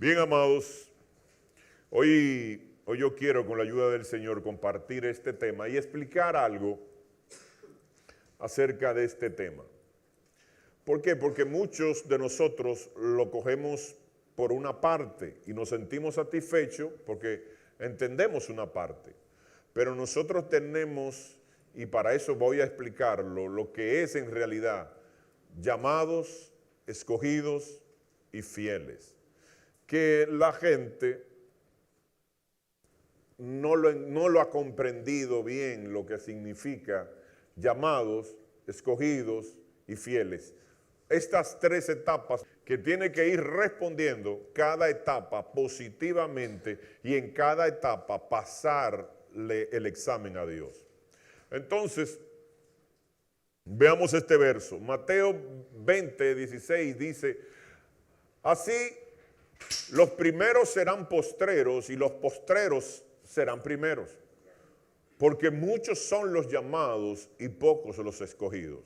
Bien, amados, hoy yo quiero, con la ayuda del Señor, compartir este tema y explicar algo acerca de este tema. ¿Por qué? Porque muchos de nosotros lo cogemos por una parte y nos sentimos satisfechos porque entendemos una parte. Pero nosotros tenemos, y para eso voy a explicarlo, lo que es en realidad llamados, escogidos y fieles. Que la gente no lo ha comprendido bien lo que significa llamados, escogidos y fieles. Estas tres etapas que tiene que ir respondiendo cada etapa positivamente y en cada etapa pasarle el examen a Dios. Entonces, veamos este verso. Mateo 20, 16 dice, así los primeros serán postreros y los postreros serán primeros, porque muchos son los llamados y pocos los escogidos.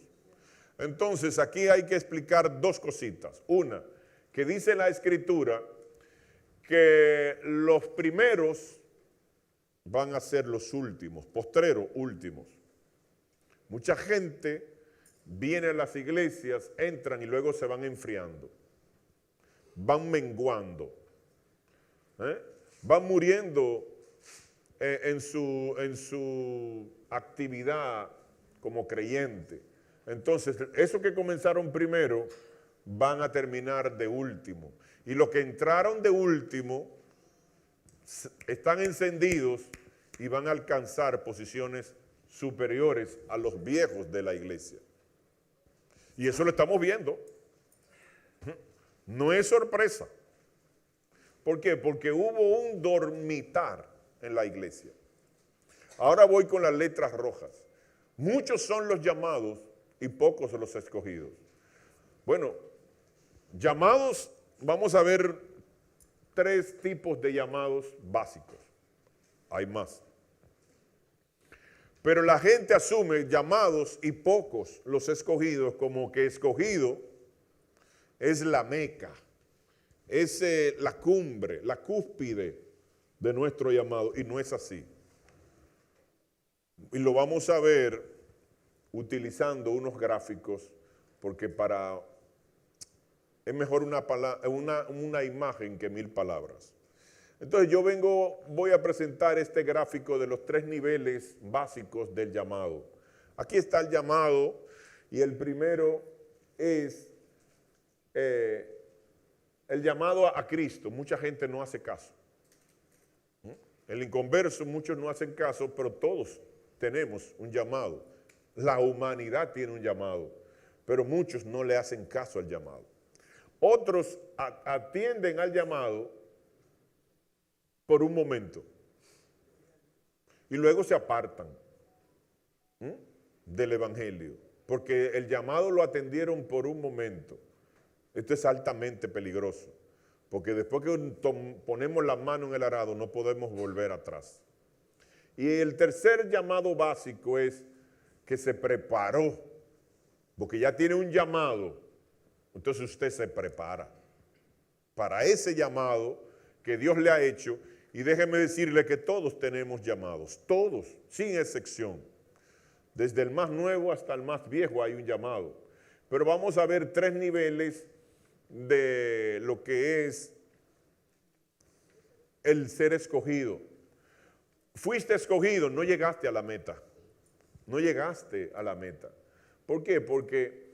Entonces aquí hay que explicar dos cositas. Una, que dice la Escritura que los primeros van a ser los últimos, postreros últimos. Mucha gente viene a las iglesias, entran y luego se van enfriando. Van menguando, van muriendo en su actividad como creyente. Entonces, esos que comenzaron primero van a terminar de último. Y los que entraron de último están encendidos y van a alcanzar posiciones superiores a los viejos de la iglesia. Y eso lo estamos viendo. No es sorpresa. ¿Por qué? Porque hubo un dormitar en la iglesia. Ahora voy con las letras rojas. Muchos son los llamados y pocos los escogidos. Bueno, llamados, vamos a ver tres tipos de llamados básicos. Hay más. Pero la gente asume llamados y pocos los escogidos, como que escogido es la meca, es la cumbre, la cúspide de nuestro llamado, y no es así. Y lo vamos a ver utilizando unos gráficos, porque es mejor una imagen que 1000 palabras. Entonces voy a presentar este gráfico de los tres niveles básicos del llamado. Aquí está el llamado, y el primero es el llamado a Cristo. Mucha gente no hace caso. El inconverso, muchos no hacen caso, pero todos tenemos un llamado. La humanidad tiene un llamado, pero muchos no le hacen caso al llamado. Otros atienden al llamado por un momento y luego se apartan del evangelio, porque el llamado lo atendieron por un momento. Esto es altamente peligroso, porque después que ponemos la mano en el arado no podemos volver atrás. Y el tercer llamado básico es que se preparó, porque ya tiene un llamado, entonces usted se prepara para ese llamado que Dios le ha hecho. Y déjeme decirle que todos tenemos llamados, todos, sin excepción. Desde el más nuevo hasta el más viejo hay un llamado. Pero vamos a ver tres niveles de lo que es el ser escogido. Fuiste escogido, no llegaste a la meta. No llegaste a la meta. ¿Por qué? Porque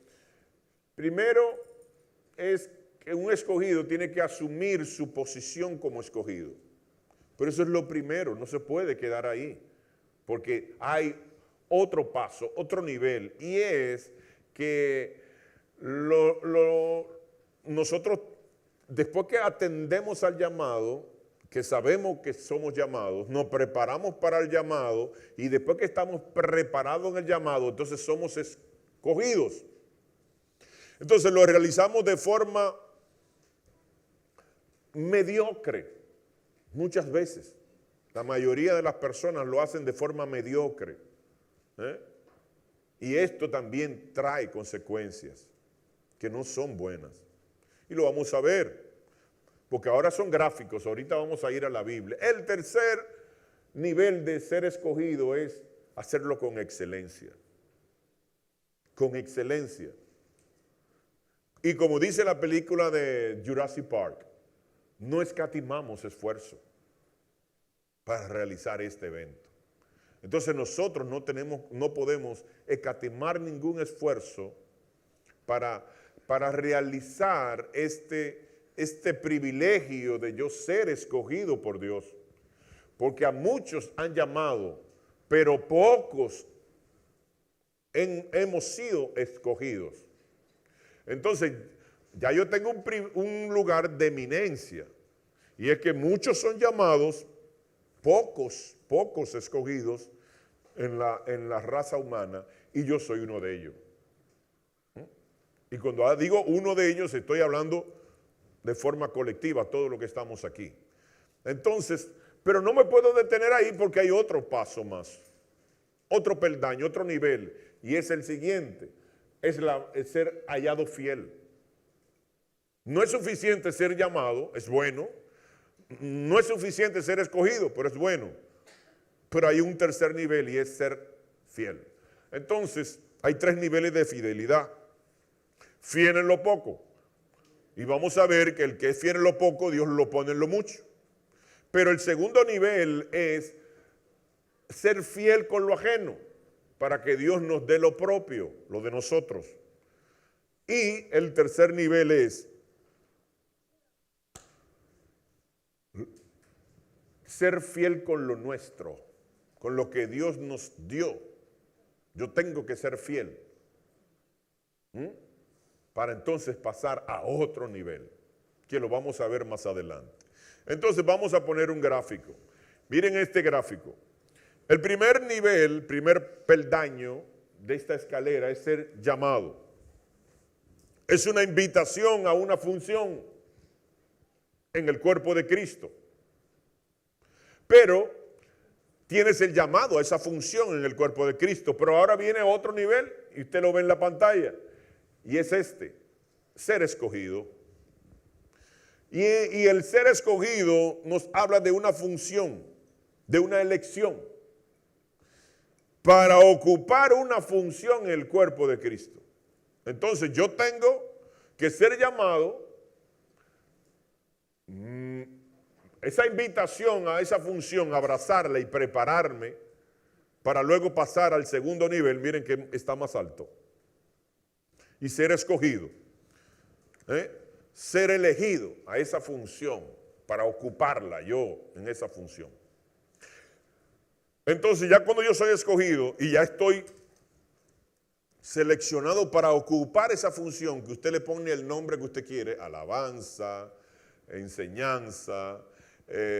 primero es que un escogido tiene que asumir su posición como escogido. Pero eso es lo primero, no se puede quedar ahí, porque hay otro paso, otro nivel, y es que nosotros, después que atendemos al llamado, que sabemos que somos llamados, nos preparamos para el llamado, y después que estamos preparados en el llamado, entonces somos escogidos. Entonces lo realizamos de forma mediocre. Muchas veces, la mayoría de las personas lo hacen de forma mediocre. Y esto también trae consecuencias que no son buenas. Y lo vamos a ver. porque ahora son gráficos, ahorita vamos a ir a la Biblia. El tercer nivel de ser escogido es hacerlo con excelencia. Con excelencia. Y como dice la película de Jurassic Park, no escatimamos esfuerzo para realizar este evento. Entonces nosotros no podemos escatimar ningún esfuerzo para realizar este privilegio de yo ser escogido por Dios. Porque a muchos han llamado, pero pocos hemos sido escogidos. Entonces, ya yo tengo un lugar de eminencia. Y es que muchos son llamados, pocos escogidos en la raza humana, y yo soy uno de ellos. Y cuando digo uno de ellos, estoy hablando de forma colectiva, todo lo que estamos aquí. Entonces, pero no me puedo detener ahí porque hay otro paso más, otro peldaño, otro nivel, y es el siguiente, es ser hallado fiel. No es suficiente ser llamado, es bueno. No es suficiente ser escogido, pero es bueno. Pero hay un tercer nivel y es ser fiel. Entonces, hay tres niveles de fidelidad. Fiel en lo poco. Y vamos a ver que el que es fiel en lo poco, Dios lo pone en lo mucho. Pero el segundo nivel es ser fiel con lo ajeno, para que Dios nos dé lo propio, lo de nosotros. Y el tercer nivel es ser fiel con lo nuestro, con lo que Dios nos dio. Yo tengo que ser fiel. Para entonces pasar a otro nivel, que lo vamos a ver más adelante. Entonces vamos a poner un gráfico. Miren este gráfico. El primer nivel, primer peldaño de esta escalera es ser llamado. Es una invitación a una función en el cuerpo de Cristo. Pero tienes el llamado a esa función en el cuerpo de Cristo. Pero ahora viene otro nivel y usted lo ve en la pantalla. Y es ser escogido. Y el ser escogido nos habla de una función, de una elección, para ocupar una función en el cuerpo de Cristo. Entonces yo tengo que ser llamado, esa invitación a esa función, abrazarla y prepararme para luego pasar al segundo nivel, miren que está más alto, y ser escogido. Ser elegido a esa función para ocuparla yo en esa función. Entonces ya cuando yo soy escogido y ya estoy seleccionado para ocupar esa función, que usted le pone el nombre que usted quiere, alabanza, enseñanza,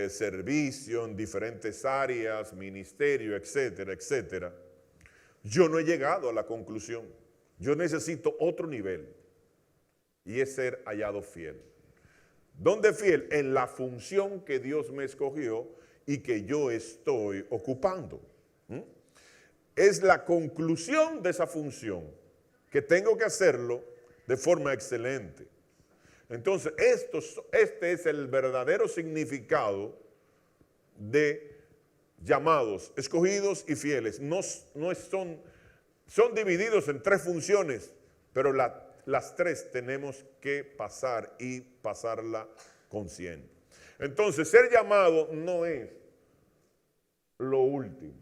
servicio en diferentes áreas, ministerio, etcétera, etcétera, yo no he llegado a la conclusión. Yo necesito otro nivel. Y es ser hallado fiel. ¿Dónde fiel? En la función que Dios me escogió y que yo estoy ocupando. Es la conclusión de esa función que tengo que hacerlo de forma excelente. Entonces, este es el verdadero significado de llamados, escogidos y fieles. Son divididos en tres funciones, pero las tres tenemos que pasar y pasarla con 100. Entonces, ser llamado no es lo último.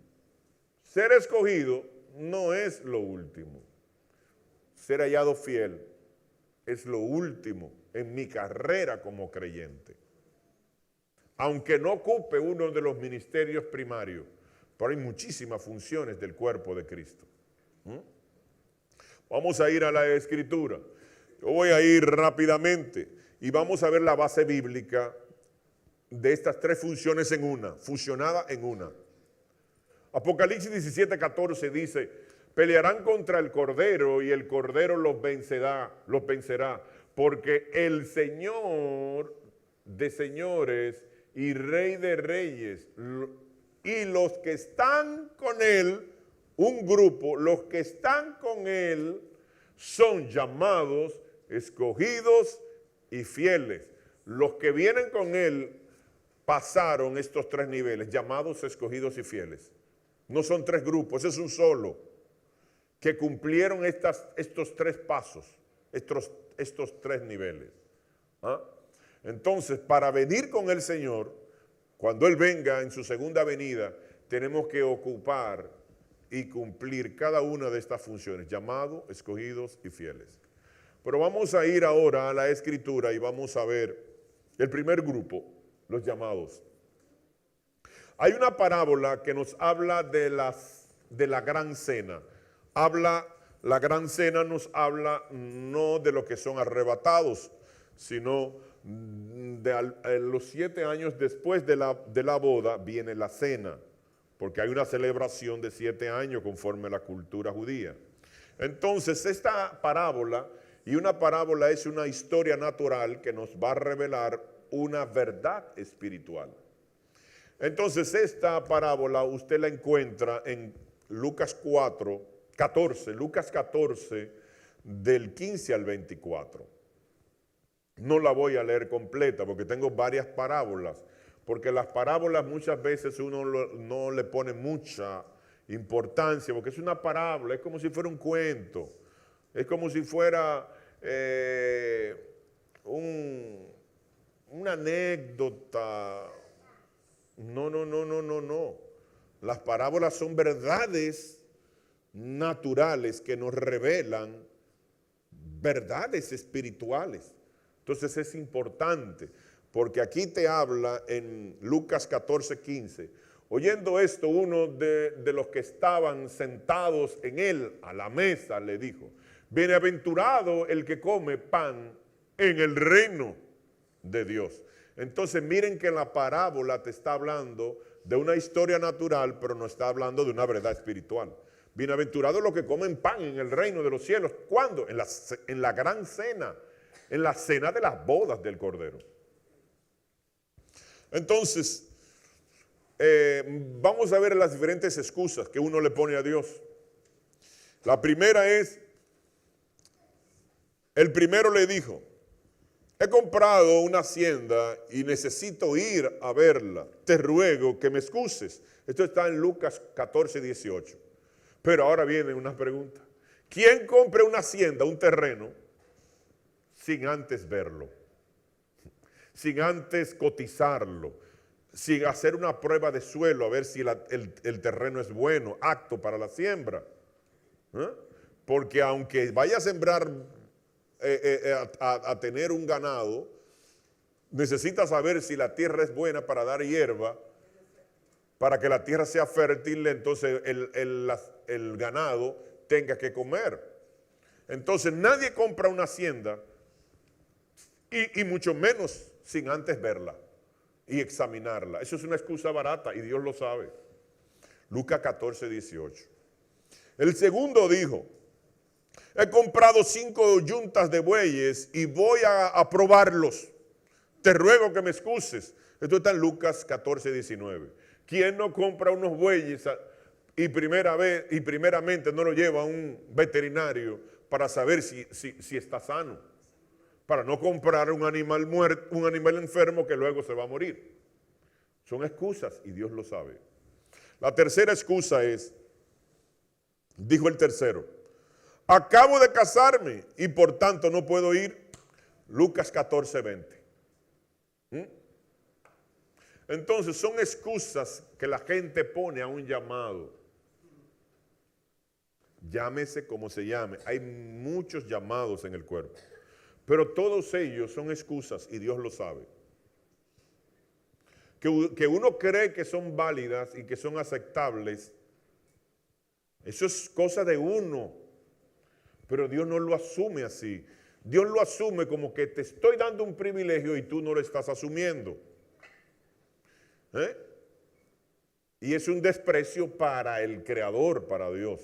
Ser escogido no es lo último. Ser hallado fiel es lo último en mi carrera como creyente. Aunque no ocupe uno de los ministerios primarios, pero hay muchísimas funciones del cuerpo de Cristo. Vamos a ir a la Escritura. Yo voy a ir rápidamente y vamos a ver la base bíblica de estas tres funciones en una, fusionada en una. Apocalipsis 17:14 dice, pelearán contra el Cordero y el Cordero los vencerá, porque el Señor de señores y Rey de reyes y los que están con él, un grupo, los que están con él son llamados, escogidos y fieles. los que vienen con él pasaron estos tres niveles, llamados, escogidos y fieles. No son tres grupos, es un solo, que cumplieron estos tres pasos, estos tres niveles. ¿Ah? Entonces, para venir con el Señor, cuando Él venga en su segunda venida, tenemos que ocupar y cumplir cada una de estas funciones, llamados, escogidos y fieles. Pero vamos a ir ahora a la Escritura y vamos a ver el primer grupo, los llamados. Hay una parábola que nos habla de la gran cena. La gran cena nos habla no de lo que son arrebatados, sino de los 7 años después de la boda viene la cena, porque hay una celebración de 7 años conforme a la cultura judía. Entonces, esta parábola, y una parábola es una historia natural que nos va a revelar una verdad espiritual. Entonces, esta parábola usted la encuentra en Lucas 14, del 15 al 24. No la voy a leer completa porque tengo varias parábolas, porque las parábolas muchas veces uno no le pone mucha importancia, porque es una parábola, es como si fuera un cuento, es como si fuera una anécdota. No. Las parábolas son verdades naturales que nos revelan verdades espirituales. Entonces es importante, porque aquí te habla en Lucas 14:15. Oyendo esto, uno de los que estaban sentados en él a la mesa le dijo: bienaventurado el que come pan en el reino de Dios. Entonces miren que la parábola te está hablando de una historia natural, pero no está hablando de una verdad espiritual. Bienaventurados los que comen pan en el reino de los cielos. ¿Cuándo? En la gran cena, en la cena de las bodas del Cordero. Entonces, vamos a ver las diferentes excusas que uno le pone a Dios. La primera es, el primero le dijo: he comprado una hacienda y necesito ir a verla. Te ruego que me excuses. Esto está en Lucas 14:18. Pero ahora viene una pregunta. ¿Quién compra una hacienda, un terreno, sin antes verlo? Sin antes cotizarlo, sin hacer una prueba de suelo, a ver si el terreno es bueno, apto para la siembra. Porque aunque vaya a sembrar, a tener un ganado, necesita saber si la tierra es buena para dar hierba, para que la tierra sea fértil, entonces el ganado tenga que comer. Entonces nadie compra una hacienda y mucho menos sin antes verla y examinarla. Eso es una excusa barata y Dios lo sabe. Lucas 14:18. El segundo dijo: he comprado 5 yuntas de bueyes y voy a probarlos. Te ruego que me excuses. Esto está en Lucas 14:19. ¿Quién no compra unos bueyes y primeramente no lo lleva a un veterinario para saber si está sano? Para no comprar un animal muerto, un animal enfermo que luego se va a morir. Son excusas y Dios lo sabe. La tercera excusa es, dijo el tercero: acabo de casarme y por tanto no puedo ir. Lucas 14:20. Entonces son excusas que la gente pone a un llamado. Llámese como se llame. Hay muchos llamados en el cuerpo. Pero todos ellos son excusas y Dios lo sabe. Que uno cree que son válidas y que son aceptables, eso es cosa de uno. Pero Dios no lo asume así. Dios lo asume como que te estoy dando un privilegio y tú no lo estás asumiendo. Y es un desprecio para el Creador, para Dios.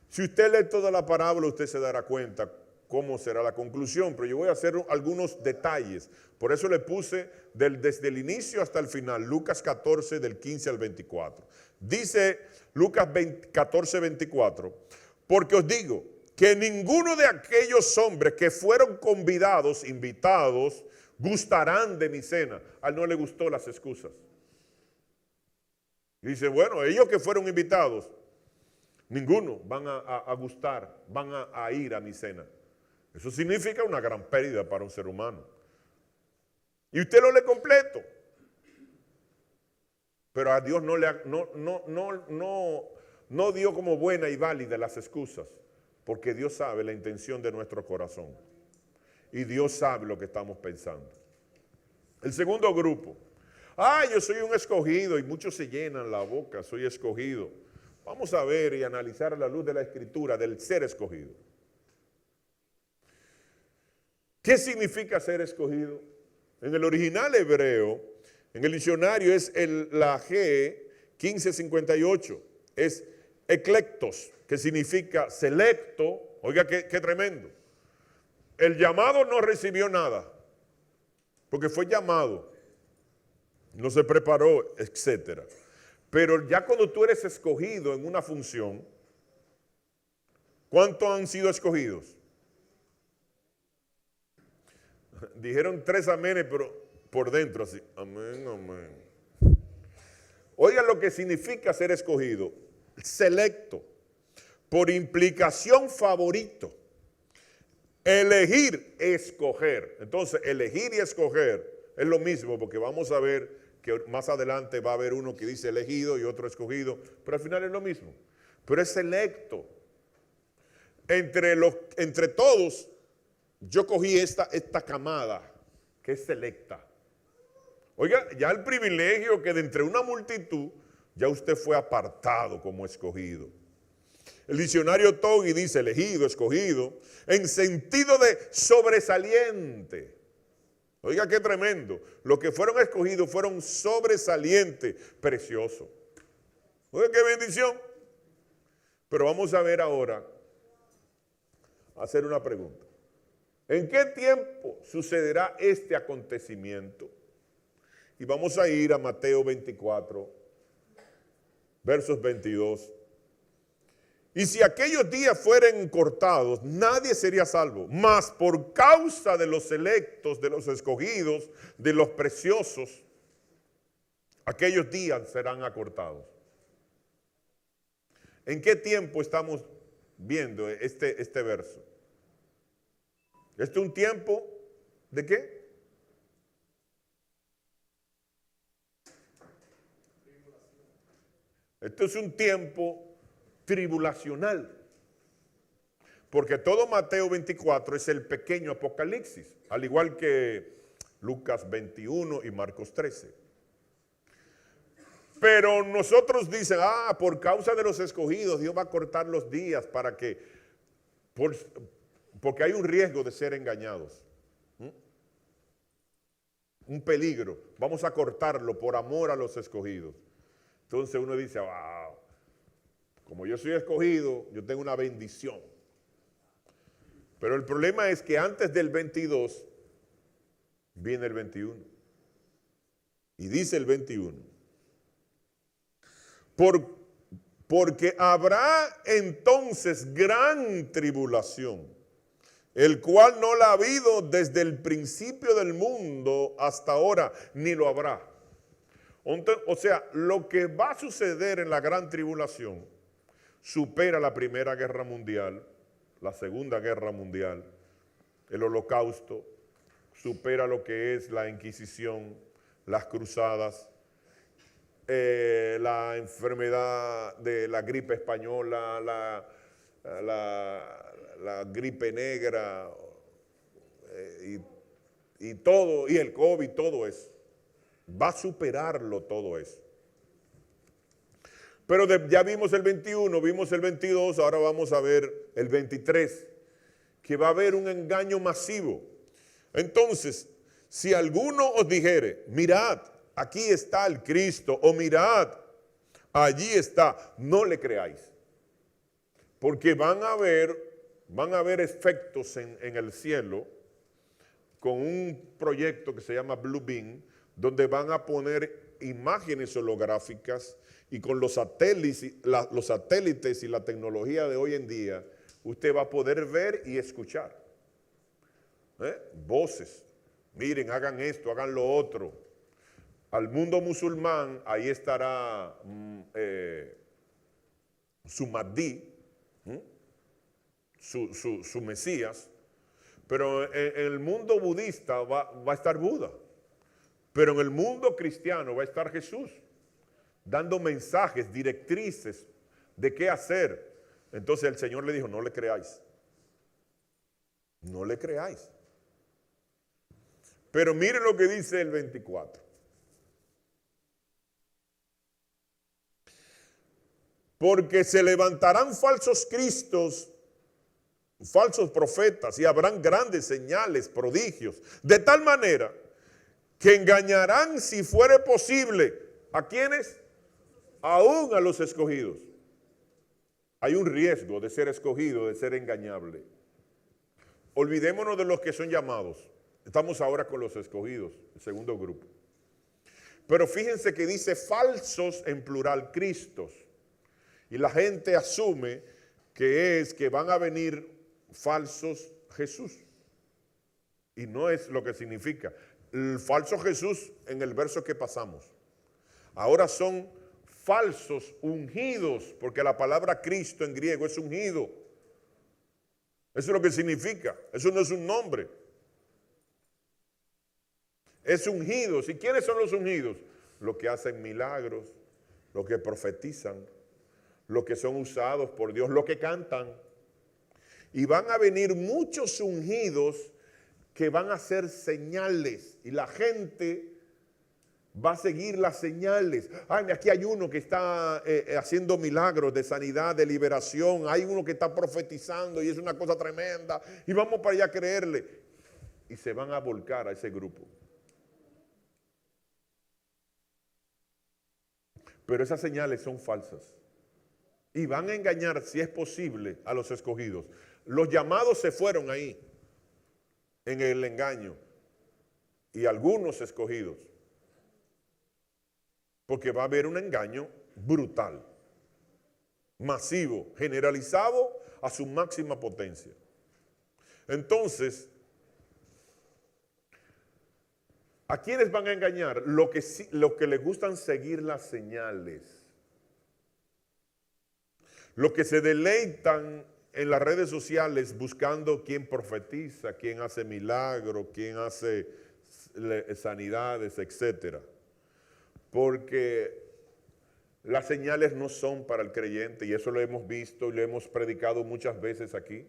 Si usted lee toda la parábola, usted se dará cuenta cómo será la conclusión, pero yo voy a hacer algunos detalles. Por eso le puse desde el inicio hasta el final, Lucas 14, del 15 al 24. Dice Lucas 14, 24, porque os digo que ninguno de aquellos hombres que fueron invitados, gustarán de mi cena. A él no le gustó las excusas. Y dice, bueno, ellos que fueron invitados, ninguno van a gustar, van a ir a mi cena. Eso significa una gran pérdida para un ser humano. Y usted lo lee completo. Pero a Dios no dio como buena y válida las excusas, porque Dios sabe la intención de nuestro corazón. Y Dios sabe lo que estamos pensando. El segundo grupo. Yo soy un escogido, y muchos se llenan la boca, soy escogido. Vamos a ver y analizar a la luz de la Escritura del ser escogido. ¿Qué significa ser escogido? En el original hebreo, en el diccionario es la G 1558, es eclectos, que significa selecto. Oiga, qué tremendo. El llamado no recibió nada, porque fue llamado, no se preparó, etc. Pero ya cuando tú eres escogido en una función, ¿cuántos han sido escogidos? Dijeron 3 amenes, pero por dentro así, amén, amén. Oigan lo que significa ser escogido, selecto, por implicación favorito, elegir, escoger. Entonces, elegir y escoger es lo mismo, porque vamos a ver que más adelante va a haber uno que dice elegido y otro escogido, pero al final es lo mismo. Pero es selecto. Entre todos, yo cogí esta camada que es selecta. Oiga, ya el privilegio que de entre una multitud, ya usted fue apartado como escogido. El diccionario Togi dice elegido, escogido, en sentido de sobresaliente. Oiga, qué tremendo. Los que fueron escogidos fueron sobresalientes, preciosos. Oiga, qué bendición. Pero vamos a ver ahora, hacer una pregunta. ¿En qué tiempo sucederá este acontecimiento? Y vamos a ir a Mateo 24, versos 22. Y si aquellos días fueren cortados, nadie sería salvo. Mas por causa de los electos, de los escogidos, de los preciosos, aquellos días serán acortados. ¿En qué tiempo estamos viendo este verso? ¿Este es un tiempo de qué? Esto es un tiempo tribulacional, porque todo Mateo 24 es el pequeño Apocalipsis, al igual que Lucas 21 y Marcos 13. Pero nosotros dicen, por causa de los escogidos, Dios va a cortar los días para que, porque hay un riesgo de ser engañados. Un peligro, vamos a cortarlo por amor a los escogidos. Entonces uno dice, wow, como yo soy escogido, yo tengo una bendición. Pero el problema es que antes del 22 viene el 21. Y dice el 21. Porque habrá entonces gran tribulación, el cual no la ha habido desde el principio del mundo hasta ahora, ni lo habrá. O sea, lo que va a suceder en la gran tribulación supera la Primera Guerra Mundial, la Segunda Guerra Mundial, el Holocausto, supera lo que es la Inquisición, las cruzadas, la enfermedad de la gripe española, la gripe negra y todo, y el COVID, todo eso. Va a superarlo todo eso. Pero ya vimos el 21, vimos el 22, ahora vamos a ver el 23, que va a haber un engaño masivo. Entonces, si alguno os dijere, mirad, aquí está el Cristo, o mirad, allí está, no le creáis. Porque van a haber efectos en el cielo con un proyecto que se llama Blue Beam, donde van a poner imágenes holográficas y con los satélites y la tecnología de hoy en día, usted va a poder ver y escuchar voces. Miren, hagan esto, hagan lo otro. Al mundo musulmán, ahí estará su Mahdi, su Mesías, pero en el mundo budista va a estar Buda, pero en el mundo cristiano va a estar Jesús, dando mensajes, directrices de qué hacer. Entonces el Señor le dijo, no le creáis, no le creáis. Pero miren lo que dice el 24. Porque se levantarán falsos cristos, falsos profetas, y habrán grandes señales, prodigios, de tal manera que engañarán, si fuere posible, ¿a quiénes? Aún a los escogidos. Hay un riesgo de ser escogido, de ser engañable. Olvidémonos de los que son llamados. Estamos ahora con los escogidos, el segundo grupo. Pero fíjense que dice falsos en plural, cristos. Y la gente asume que van a venir falsos Jesús. Y no es lo que significa. El falso Jesús en el verso que pasamos. Ahora son falsos ungidos, porque la palabra Cristo en griego es ungido. Eso es lo que significa. Eso no es un nombre. Es ungidos. ¿Y quiénes son los ungidos? Los que hacen milagros, los que profetizan, los que son usados por Dios, los que cantan. Y van a venir muchos ungidos que van a hacer señales. Y la gente va a seguir las señales. Ay, aquí hay uno que está haciendo milagros de sanidad, de liberación. Hay uno que está profetizando y es una cosa tremenda. Y vamos para allá a creerle. Y se van a volcar a ese grupo. Pero esas señales son falsas. Y van a engañar, si es posible, a los escogidos. Los llamados se fueron ahí, en el engaño. Y algunos escogidos. Porque va a haber un engaño brutal, masivo, generalizado a su máxima potencia. Entonces, ¿a quiénes van a engañar? Los que les gustan seguir las señales. Los que se deleitan en las redes sociales buscando quién profetiza, quién hace milagros, quién hace sanidades, etcétera. Porque las señales no son para el creyente, y eso lo hemos visto y lo hemos predicado muchas veces aquí.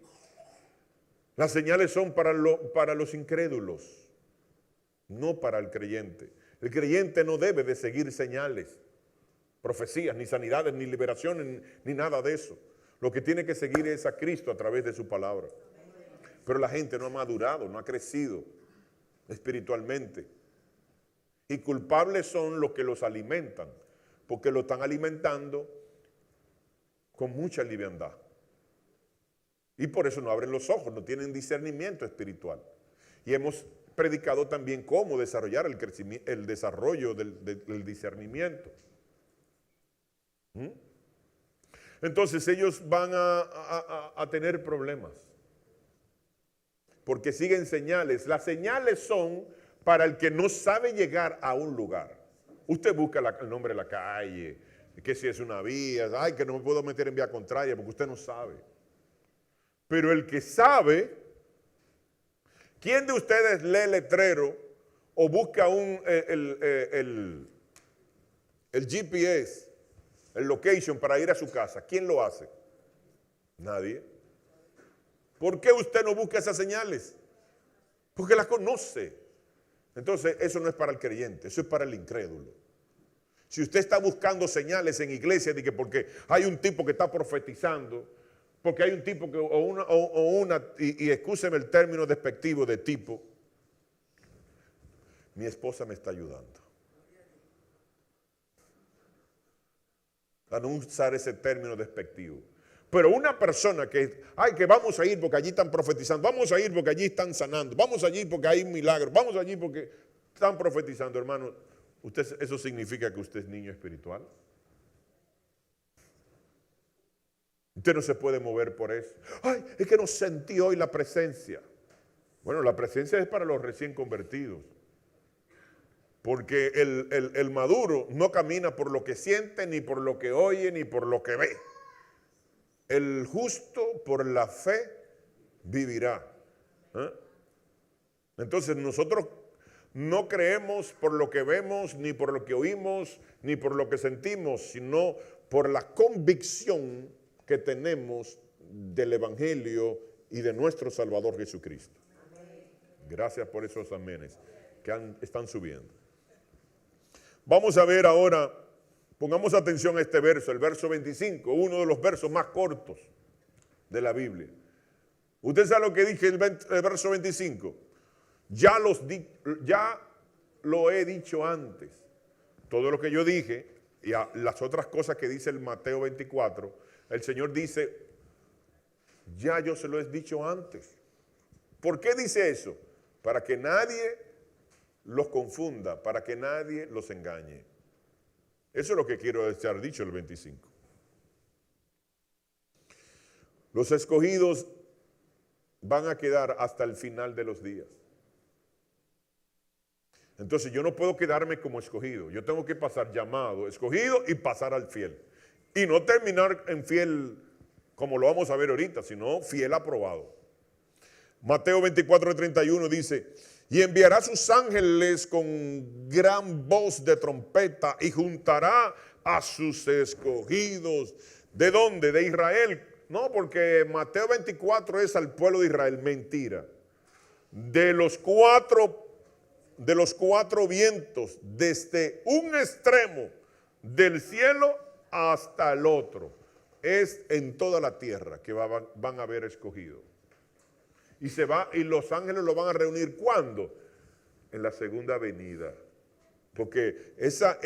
Las señales son para los incrédulos, no para el creyente. El creyente no debe de seguir señales, profecías, ni sanidades, ni liberaciones, ni nada de eso. Lo que tiene que seguir es a Cristo a través de su palabra. Pero la gente no ha madurado, no ha crecido espiritualmente. Y culpables son los que los alimentan, porque lo están alimentando con mucha liviandad. Y por eso no abren los ojos, no tienen discernimiento espiritual. Y hemos predicado también cómo desarrollar el desarrollo del discernimiento. Entonces ellos van a tener problemas, porque siguen señales. Las señales son para el que no sabe llegar a un lugar. Usted busca el nombre de la calle, que si es una vía, ay, que no me puedo meter en vía contraria porque usted no sabe. Pero el que sabe, ¿quién de ustedes lee letrero o busca el GPS, el location para ir a su casa? ¿Quién lo hace? Nadie. ¿Por qué usted no busca esas señales? Porque las conoce. Entonces, eso no es para el creyente, eso es para el incrédulo. Si usted está buscando señales en iglesia de que porque hay un tipo que está profetizando, porque hay un tipo que, y excúseme el término despectivo de tipo, mi esposa me está ayudando a no usar ese término despectivo. Pero una persona que vamos a ir porque allí están profetizando, vamos a ir porque allí están sanando, vamos allí porque hay milagros, vamos allí porque están profetizando, hermano, ¿eso significa que usted es niño espiritual? Usted no se puede mover por eso. Ay, es que no sentí hoy la presencia. Bueno, la presencia es para los recién convertidos. Porque el maduro no camina por lo que siente, ni por lo que oye, ni por lo que ve. El justo por la fe vivirá. ¿Eh? Entonces nosotros no creemos por lo que vemos, ni por lo que oímos, ni por lo que sentimos, sino por la convicción que tenemos del Evangelio y de nuestro Salvador Jesucristo. Gracias por esos amenes que están subiendo. Vamos a ver ahora, pongamos atención a este verso, el verso 25, uno de los versos más cortos de la Biblia. ¿Usted sabe lo que dije el verso 25? Ya lo he dicho antes. Todo lo que yo dije y las otras cosas que dice el Mateo 24, el Señor dice, ya yo se lo he dicho antes. ¿Por qué dice eso? Para que nadie los confunda, para que nadie los engañe. Eso es lo que quiero estar dicho el 25. Los escogidos van a quedar hasta el final de los días. Entonces yo no puedo quedarme como escogido. Yo tengo que pasar llamado, escogido y pasar al fiel. Y no terminar en fiel como lo vamos a ver ahorita, sino fiel aprobado. Mateo 24:31 dice, y enviará sus ángeles con gran voz de trompeta y juntará a sus escogidos. ¿De dónde? De Israel. No, porque Mateo 24 es al pueblo de Israel. Mentira. De los cuatro vientos, desde un extremo del cielo hasta el otro. Es en toda la tierra que van a haber escogido. Y los ángeles lo van a reunir, ¿cuándo? En la segunda venida. Porque esa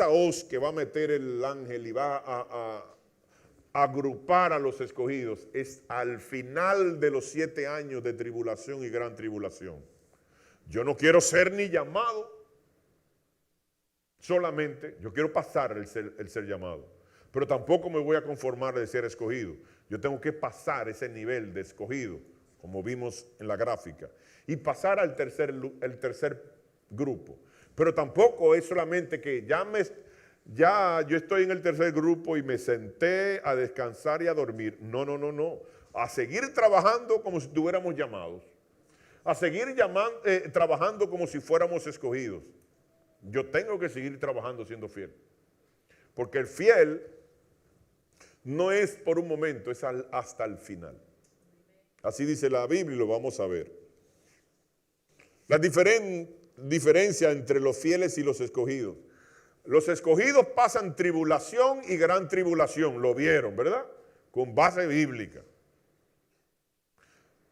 hoz que va a meter el ángel y va a agrupar a los escogidos es al final de los 7 años de tribulación y gran tribulación. Yo no quiero ser ni llamado solamente, yo quiero pasar el ser llamado, pero tampoco me voy a conformar de ser escogido. Yo tengo que pasar ese nivel de escogido, como vimos en la gráfica, y pasar al tercer grupo. Pero tampoco es solamente que ya yo estoy en el tercer grupo y me senté a descansar y a dormir. No. A seguir trabajando como si estuviéramos llamados. A seguir trabajando como si fuéramos escogidos. Yo tengo que seguir trabajando siendo fiel. Porque el fiel no es por un momento, es hasta el final. Así dice la Biblia y lo vamos a ver. La diferencia entre los fieles y los escogidos. Los escogidos pasan tribulación y gran tribulación, lo vieron, ¿verdad? Con base bíblica.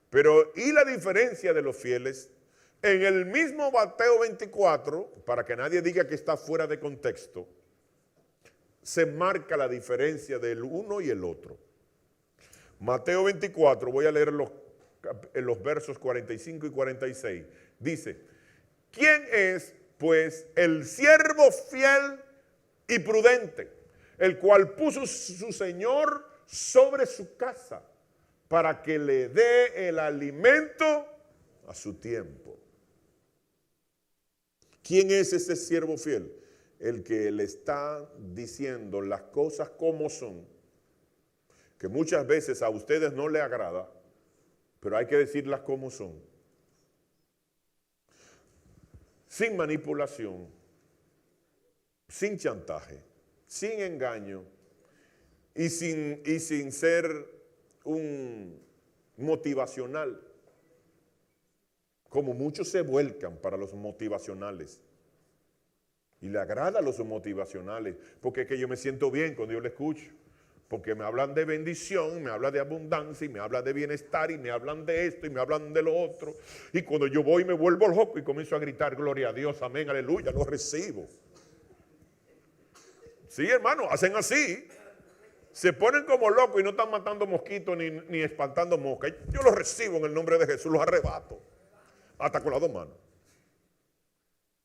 Pero, ¿y la diferencia de los fieles? En el mismo Mateo 24, para que nadie diga que está fuera de contexto, se marca la diferencia del uno y el otro. Mateo 24, voy a leer en los versos 45 y 46. Dice, ¿quién es, pues, el siervo fiel y prudente, el cual puso su Señor sobre su casa para que le dé el alimento a su tiempo? ¿Quién es ese siervo fiel? El que le está diciendo las cosas como son, que muchas veces a ustedes no les agrada, pero hay que decirlas como son. Sin manipulación, sin chantaje, sin engaño y sin ser un motivacional. Como muchos se vuelcan para los motivacionales. Y le agrada a los motivacionales, porque es que yo me siento bien cuando yo le escucho. Porque me hablan de bendición, me hablan de abundancia, y me hablan de bienestar, y me hablan de esto, y me hablan de lo otro. Y cuando yo voy me vuelvo loco y comienzo a gritar, gloria a Dios, amén, aleluya, lo recibo. Sí, hermano, hacen así. Se ponen como locos y no están matando mosquitos ni espantando moscas. Yo los recibo en el nombre de Jesús, los arrebato. Hasta con las 2 manos.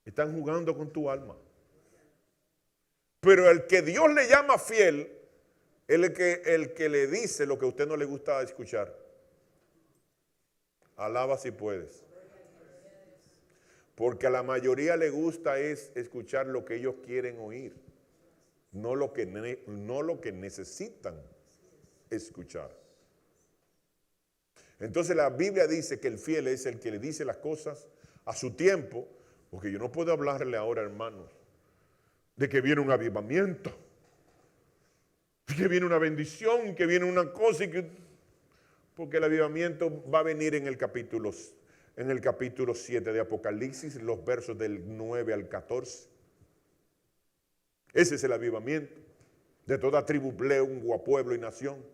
Están jugando con tu alma. Pero el que Dios le llama fiel, el que le dice lo que a usted no le gusta escuchar. Alaba si puedes. Porque a la mayoría le gusta es escuchar lo que ellos quieren oír, no lo que necesitan escuchar. Entonces la Biblia dice que el fiel es el que le dice las cosas a su tiempo, porque yo no puedo hablarle ahora, hermanos, de que viene un avivamiento, que viene una bendición, que viene una cosa, porque el avivamiento va a venir en el capítulo 7 de Apocalipsis, los versos del 9 al 14. Ese es el avivamiento de toda tribu, lengua, pueblo y nación.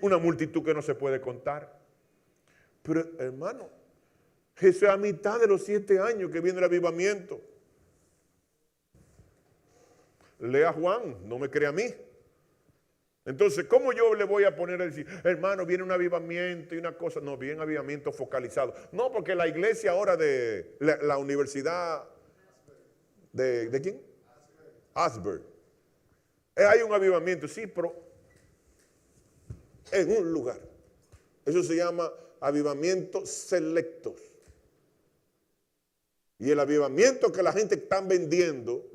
Una multitud que no se puede contar. Pero hermano, eso es a mitad de los 7 años que viene el avivamiento. Lea Juan, no me crea a mí. Entonces, ¿cómo yo le voy a poner a decir, hermano, viene un avivamiento y una cosa? No, viene avivamiento focalizado. No, porque la iglesia ahora de la universidad ¿de quién? Asbury. Hay un avivamiento, sí, pero en un lugar. Eso se llama avivamientos selectos. Y el avivamiento que la gente está vendiendo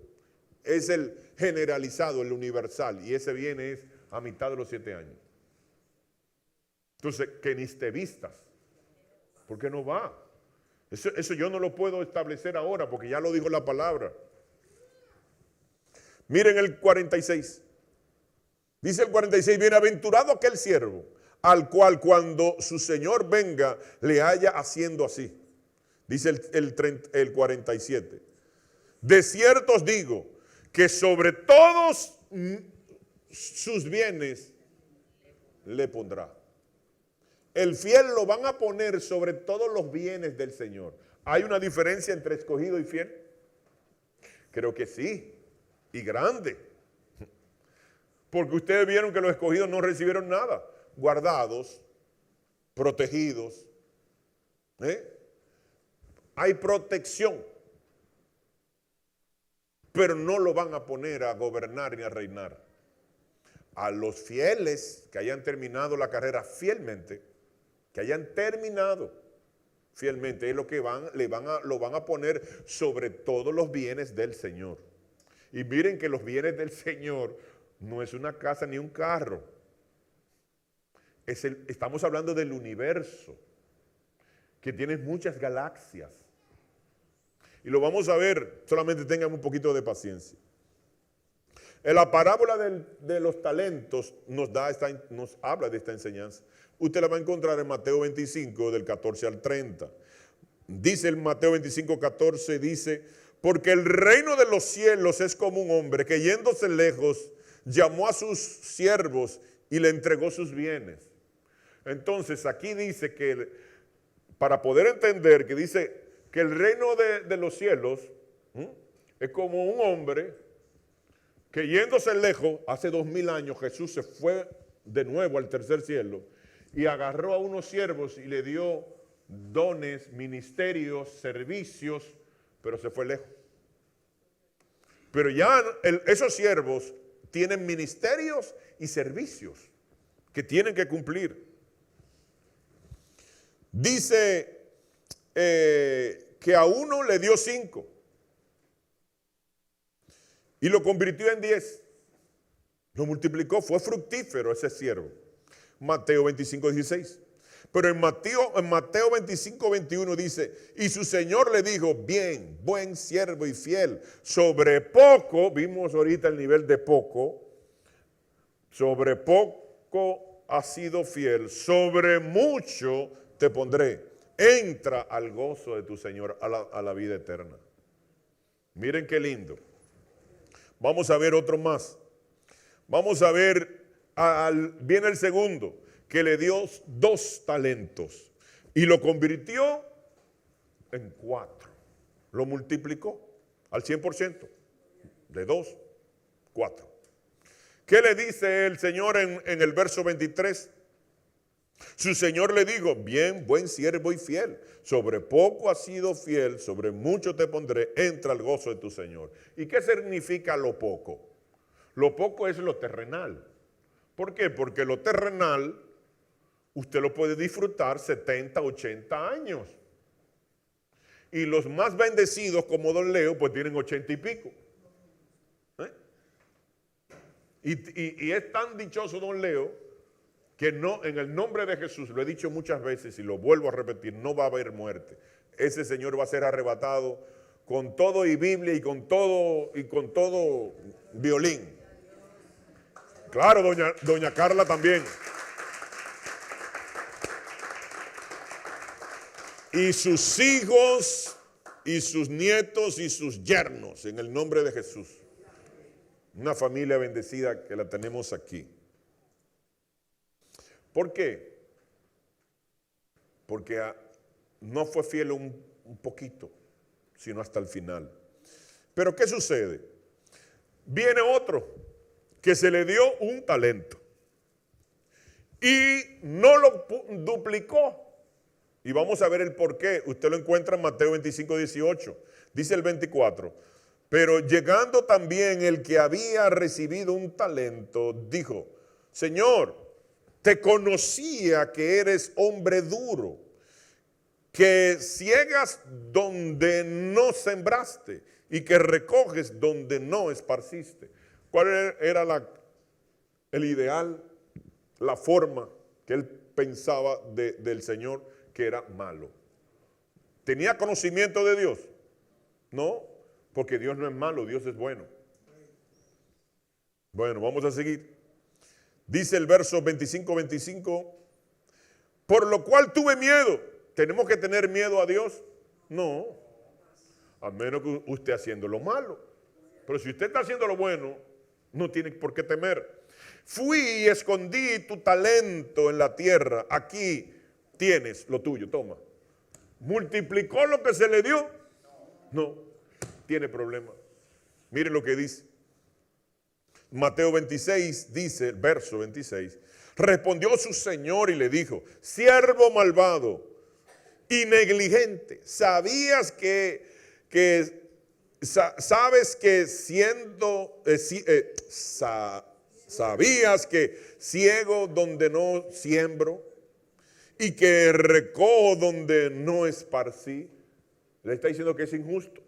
es el generalizado, el universal. Y ese viene a mitad de los 7 años. Entonces, que ni te vistas. ¿Por qué no va? Eso yo no lo puedo establecer ahora porque ya lo dijo la palabra. Miren el 46. Dice el 46, bienaventurado aquel siervo, al cual cuando su Señor venga le haya haciendo así. Dice el 47. De cierto os digo que sobre todos sus bienes le pondrá. El fiel lo van a poner sobre todos los bienes del Señor. ¿Hay una diferencia entre escogido y fiel? Creo que sí, y grande. Porque ustedes vieron que los escogidos no recibieron nada. Guardados, protegidos. Hay protección. Pero no lo van a poner a gobernar ni a reinar. A los fieles que hayan terminado la carrera fielmente, que hayan terminado fielmente, es lo que lo van a poner sobre todos los bienes del Señor. Y miren que los bienes del Señor no es una casa ni un carro. Estamos hablando del universo, que tiene muchas galaxias. Y lo vamos a ver, solamente tengan un poquito de paciencia. En la parábola de los talentos nos habla de esta enseñanza. Usted la va a encontrar en Mateo 25, del 14 al 30. Dice el Mateo 25, 14, dice, porque el reino de los cielos es como un hombre que yéndose lejos, llamó a sus siervos y le entregó sus bienes. Entonces aquí dice que, para poder entender, que dice que el reino de los cielos es como un hombre que yéndose lejos, hace 2000 años Jesús se fue de nuevo al tercer cielo y agarró a unos siervos y le dio dones, ministerios, servicios, pero se fue lejos. Pero ya esos siervos tienen ministerios y servicios que tienen que cumplir. Dice que a uno le dio 5 y lo convirtió en 10. Lo multiplicó, fue fructífero ese siervo. Mateo 25, 16. Pero en Mateo 25, 21 dice, y su Señor le dijo, bien, buen siervo y fiel, sobre poco, vimos ahorita el nivel de poco, sobre poco has sido fiel, sobre mucho te pondré. Entra al gozo de tu Señor, a la vida eterna. Miren qué lindo. Vamos a ver otro más. Vamos a ver, viene el segundo, que le dio 2 talentos y lo convirtió en 4. Lo multiplicó al 100%, de 2, 4. ¿Qué le dice el Señor en el verso 23? Su Señor le dijo, bien, buen siervo y fiel, sobre poco has sido fiel, sobre mucho te pondré, entra al gozo de tu Señor. ¿Y qué significa lo poco? Lo poco es lo terrenal. ¿Por qué? Porque lo terrenal usted lo puede disfrutar 70, 80 años. Y los más bendecidos como don Leo, pues tienen 80 y pico. Y es tan dichoso don Leo que no, en el nombre de Jesús, lo he dicho muchas veces y lo vuelvo a repetir, no va a haber muerte. Ese señor va a ser arrebatado con todo y Biblia y con todo violín. Claro, doña Carla también. Y sus hijos y sus nietos y sus yernos, en el nombre de Jesús. Una familia bendecida que la tenemos aquí. ¿Por qué? Porque no fue fiel un poquito, sino hasta el final. Pero ¿qué sucede? Viene otro que se le dio un talento y no lo duplicó. Y vamos a ver el por qué. Usted lo encuentra en Mateo 25, 18. Dice el 24. Pero llegando también el que había recibido un talento, dijo, Señor, te conocía que eres hombre duro, que ciegas donde no sembraste y que recoges donde no esparciste. ¿Cuál era el ideal, la forma que él pensaba del Señor? Que era malo. ¿Tenía conocimiento de Dios? No, porque Dios no es malo, Dios es bueno. Bueno, vamos a seguir. Dice el verso 25, por lo cual tuve miedo. ¿Tenemos que tener miedo a Dios? No, a menos que usted haciendo lo malo. Pero si usted está haciendo lo bueno, no tiene por qué temer. Fui y escondí tu talento en la tierra. Aquí tienes lo tuyo, toma. ¿Multiplicó lo que se le dio? No, tiene problema. Mire lo que dice. Mateo 26 dice, verso 26, respondió su señor y le dijo, siervo malvado y negligente, sabes que ciego donde no siembro y que recojo donde no esparcí. Le está diciendo que es injusto.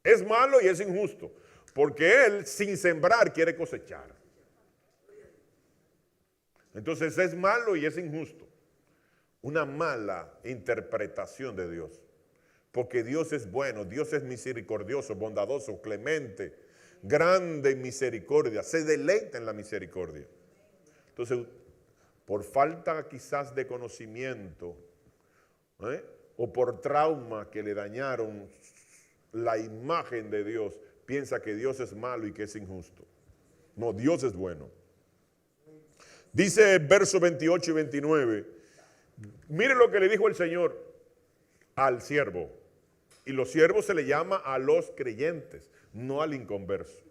Es malo y es injusto, porque él sin sembrar quiere cosechar. Entonces es malo y es injusto. Una mala interpretación de Dios. Porque Dios es bueno, Dios es misericordioso, bondadoso, clemente, grande en misericordia, se deleita en la misericordia. Entonces, por falta quizás de conocimiento, o por trauma que le dañaron la imagen de Dios, piensa que Dios es malo y que es injusto. No, Dios es bueno. Dice el verso 28 y 29, mire lo que le dijo el Señor al siervo. Y los siervos se le llama a los creyentes, no al inconverso.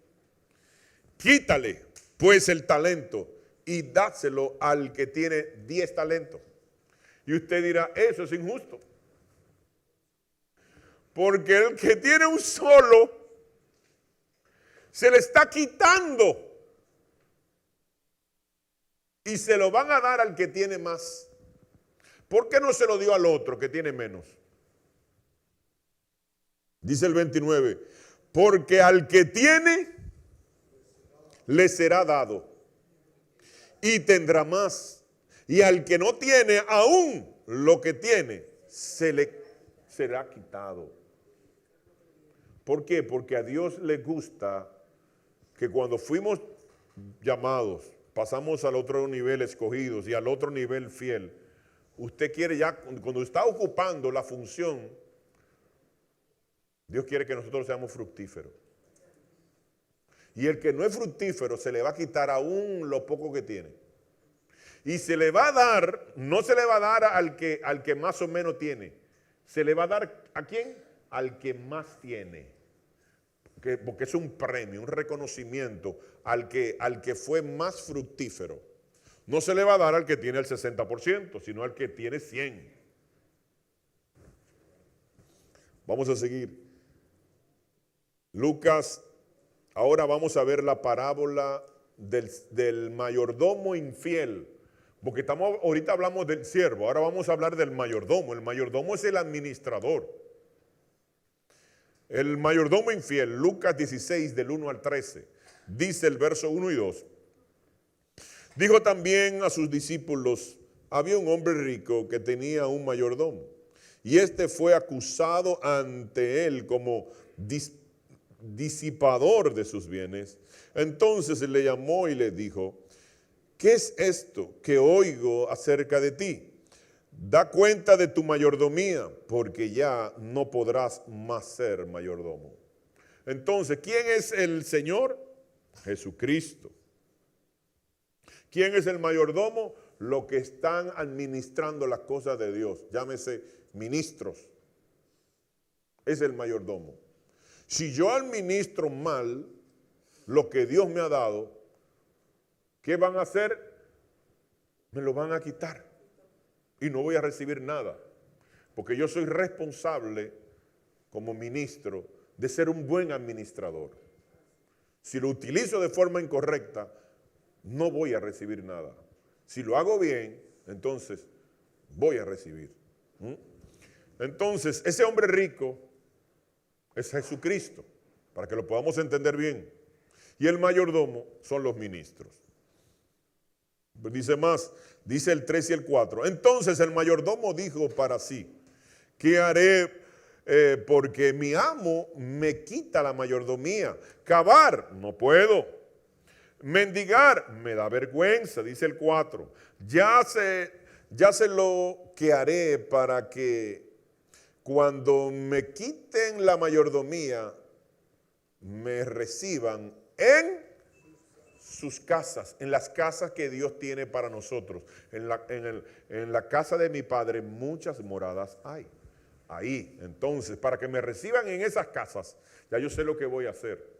Quítale pues el talento y dáselo al que tiene 10 talentos. Y usted dirá, eso es injusto. Porque el que tiene un solo, se le está quitando. Y se lo van a dar al que tiene más. ¿Por qué no se lo dio al otro que tiene menos? Dice el 29, porque al que tiene, le será dado y tendrá más. Y al que no tiene, aún lo que tiene, se le será quitado. ¿Por qué? Porque a Dios le gusta que cuando fuimos llamados, pasamos al otro nivel escogidos y al otro nivel fiel, usted quiere ya, cuando está ocupando la función, Dios quiere que nosotros seamos fructíferos. Y el que no es fructífero se le va a quitar aún lo poco que tiene. Y se le va a dar, no se le va a dar al que más o menos tiene. Se le va a dar ¿a quién? Al que más tiene. Porque es un premio, un reconocimiento al que fue más fructífero. No se le va a dar al que tiene el 60%, sino al que tiene 100. Vamos a seguir. Lucas, ahora vamos a ver la parábola del mayordomo infiel. Porque ahorita hablamos del siervo, ahora vamos a hablar del mayordomo. El mayordomo es el administrador. El mayordomo infiel, Lucas 16, del 1 al 13, dice el verso 1 y 2. Dijo también a sus discípulos, había un hombre rico que tenía un mayordomo, y este fue acusado ante él como disipador de sus bienes. Entonces le llamó y le dijo, ¿qué es esto que oigo acerca de ti? Da cuenta de tu mayordomía, porque ya no podrás más ser mayordomo. Entonces, ¿quién es el Señor? Jesucristo. ¿Quién es el mayordomo? Los que están administrando las cosas de Dios. Llámese ministros. Es el mayordomo. Si yo administro mal lo que Dios me ha dado, ¿qué van a hacer? Me lo van a quitar. Y no voy a recibir nada. Porque yo soy responsable como ministro de ser un buen administrador. Si lo utilizo de forma incorrecta, no voy a recibir nada. Si lo hago bien, entonces voy a recibir. Entonces, ese hombre rico es Jesucristo, para que lo podamos entender bien. Y el mayordomo son los ministros. Dice más, dice el 3 y el 4. Entonces el mayordomo dijo para sí, ¿qué haré? Porque mi amo me quita la mayordomía. Cavar, no puedo. Mendigar, me da vergüenza, dice el 4. Ya sé lo que haré para que cuando me quiten la mayordomía, me reciban en sus casas, en las casas que Dios tiene para nosotros. En la casa de mi Padre muchas moradas hay. Ahí, entonces, para que me reciban en esas casas, ya yo sé lo que voy a hacer.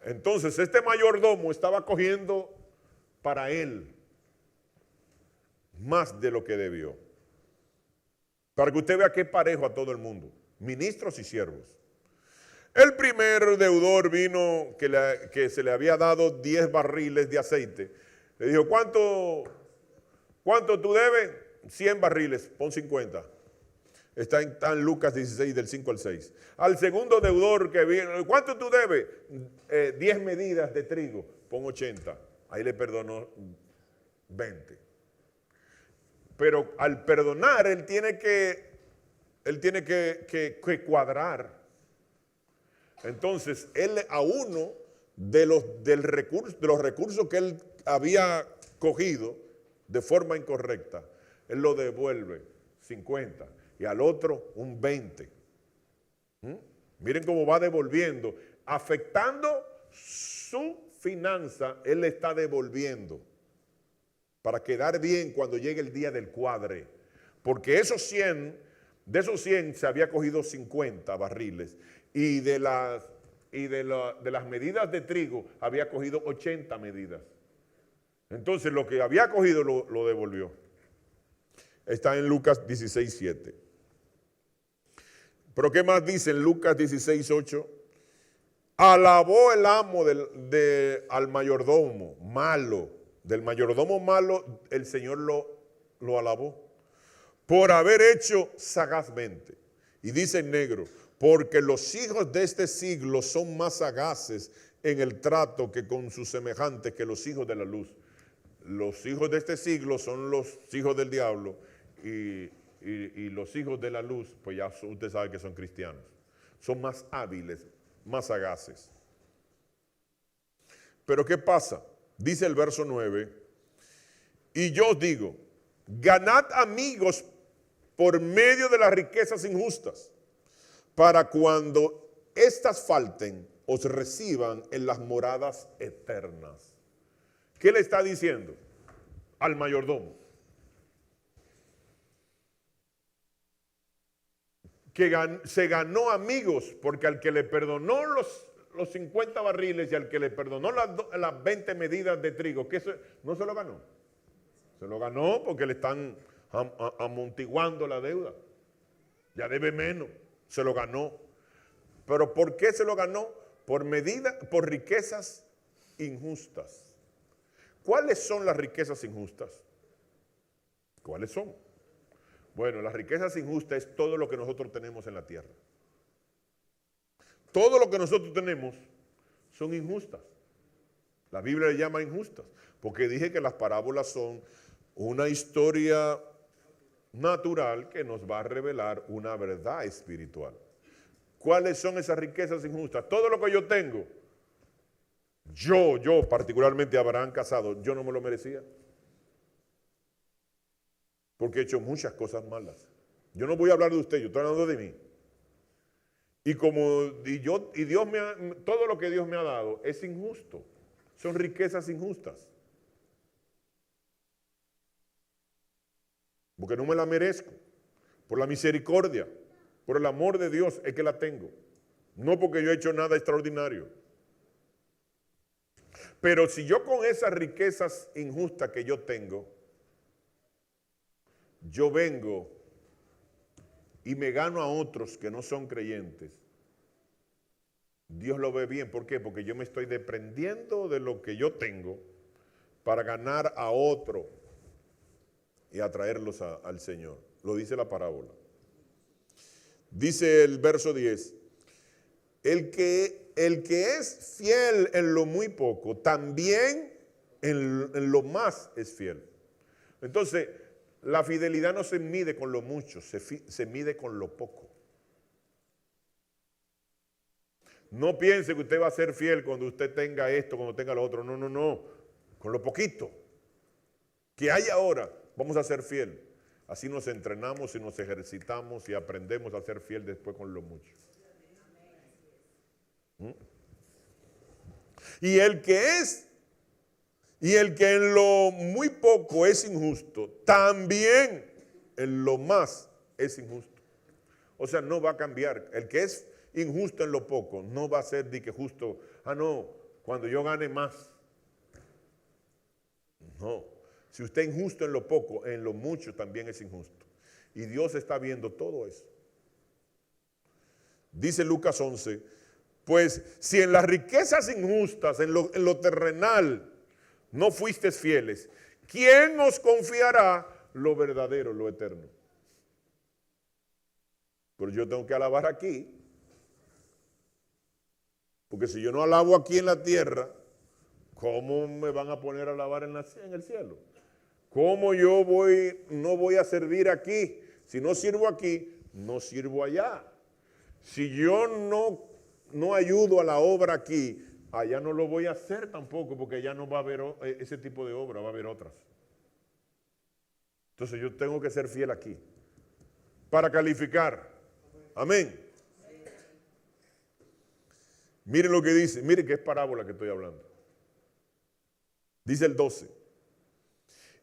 Entonces, este mayordomo estaba cogiendo para él más de lo que debió. Para que usted vea que parejo a todo el mundo, ministros y siervos. El primer deudor vino que se le había dado 10 barriles de aceite. Le dijo, ¿cuánto tú debes? 100 barriles, pon 50. Está en Lucas 16, del 5 al 6. Al segundo deudor que vino, ¿cuánto tú debes? 10 medidas de trigo, pon 80. Ahí le perdonó 20. Pero al perdonar, él tiene que cuadrar. Entonces, él a uno de los recursos que él había cogido de forma incorrecta, él lo devuelve 50 y al otro un 20. Miren cómo va devolviendo, afectando su finanza, él le está devolviendo para quedar bien cuando llegue el día del cuadre. Porque de esos 100 se había cogido 50 barriles. Y de las medidas de trigo había cogido 80 medidas. Entonces lo que había cogido lo devolvió. Está en Lucas 16, 7. Pero ¿qué más dice en Lucas 16, 8? Alabó el amo al mayordomo malo. Del mayordomo malo el Señor lo alabó. Por haber hecho sagazmente. Y dice en negro, porque los hijos de este siglo son más sagaces en el trato que con sus semejantes que los hijos de la luz. Los hijos de este siglo son los hijos del diablo y los hijos de la luz, pues ya usted sabe que son cristianos. Son más hábiles, más sagaces. Pero ¿qué pasa? Dice el verso 9, y yo os digo, ganad amigos por medio de las riquezas injustas, para cuando éstas falten, os reciban en las moradas eternas. ¿Qué le está diciendo al mayordomo? Que se ganó amigos, porque al que le perdonó los 50 barriles y al que le perdonó las 20 medidas de trigo, no se lo ganó. Se lo ganó porque le están amortiguando la deuda. Ya debe menos. Se lo ganó. ¿Pero por qué se lo ganó? Por riquezas injustas. ¿Cuáles son las riquezas injustas? ¿Cuáles son? Bueno, las riquezas injustas es todo lo que nosotros tenemos en la tierra. Todo lo que nosotros tenemos son injustas. La Biblia le llama injustas, porque dije que las parábolas son una historia natural que nos va a revelar una verdad espiritual. ¿Cuáles son esas riquezas injustas? Todo lo que yo tengo, yo particularmente Abraham Casado, yo no me lo merecía. Porque he hecho muchas cosas malas. Yo no voy a hablar de usted, yo estoy hablando de mí. Todo lo que Dios me ha dado es injusto. Son riquezas injustas. Porque no me la merezco. Por la misericordia, por el amor de Dios es que la tengo. No porque yo he hecho nada extraordinario. Pero si yo con esas riquezas injustas que yo tengo, yo vengo y me gano a otros que no son creyentes, Dios lo ve bien. ¿Por qué? Porque yo me estoy desprendiendo de lo que yo tengo para ganar a otro y atraerlos al Señor. Lo dice la parábola. Dice el verso 10, el que es fiel en lo muy poco, también en lo más es fiel. Entonces, la fidelidad no se mide con lo mucho, se mide con lo poco. No piense que usted va a ser fiel cuando usted tenga esto, cuando tenga lo otro. No. Con lo poquito que hay ahora, vamos a ser fiel. Así nos entrenamos y nos ejercitamos y aprendemos a ser fiel después con lo mucho. Y el que en lo muy poco es injusto, también en lo más es injusto. O sea, no va a cambiar. El que es injusto en lo poco no va a ser de que justo, cuando yo gane más. No. Si usted es injusto en lo poco, en lo mucho también es injusto. Y Dios está viendo todo eso. Dice Lucas 11, pues si en las riquezas injustas, en lo terrenal, no fuisteis fieles, ¿quién os confiará lo verdadero, lo eterno? Pero yo tengo que alabar aquí, porque si yo no alabo aquí en la tierra, ¿cómo me van a poner a alabar en el cielo? ¿Cómo yo no voy a servir aquí? Si no sirvo aquí, no sirvo allá. Si yo no ayudo a la obra aquí, allá no lo voy a hacer tampoco, porque allá no va a haber ese tipo de obra, va a haber otras. Entonces yo tengo que ser fiel aquí para calificar. Amén. Miren lo que dice, miren que es parábola que estoy hablando. Dice el 12.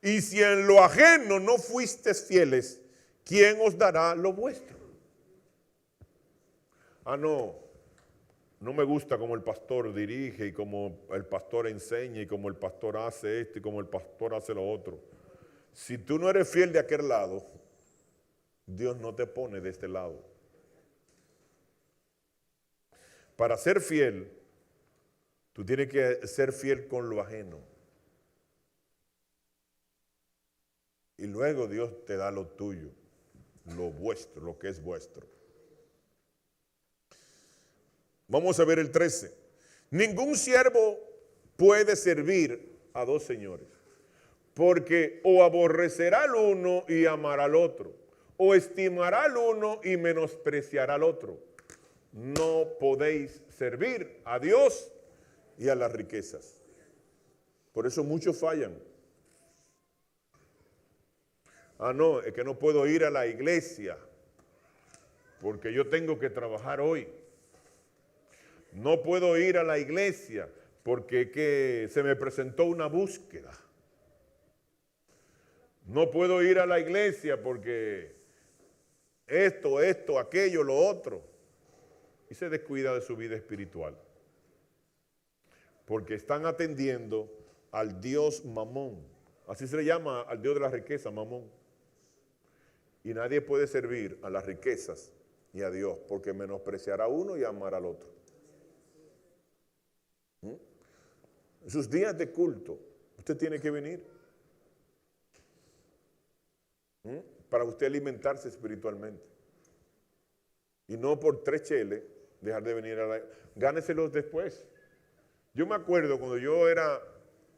Y si en lo ajeno no fuisteis fieles, ¿quién os dará lo vuestro? No me gusta como el pastor dirige y como el pastor enseña y como el pastor hace esto y como el pastor hace lo otro. Si tú no eres fiel de aquel lado, Dios no te pone de este lado. Para ser fiel, tú tienes que ser fiel con lo ajeno. Y luego Dios te da lo tuyo, lo vuestro, lo que es vuestro. Vamos a ver el 13. Ningún siervo puede servir a dos señores, porque o aborrecerá al uno y amará al otro, o estimará al uno y menospreciará al otro. No podéis servir a Dios y a las riquezas. Por eso muchos fallan. Es que no puedo ir a la iglesia porque yo tengo que trabajar hoy. No puedo ir a la iglesia porque se me presentó una búsqueda. No puedo ir a la iglesia porque esto, aquello, lo otro. Y se descuida de su vida espiritual. Porque están atendiendo al Dios Mamón. Así se le llama al Dios de la riqueza, Mamón. Y nadie puede servir a las riquezas y a Dios porque menospreciará a uno y amará al otro. En sus días de culto, usted tiene que venir. para usted alimentarse espiritualmente. Y no por 3 cheles dejar de venir a la... Gáneselos después. Yo me acuerdo cuando yo era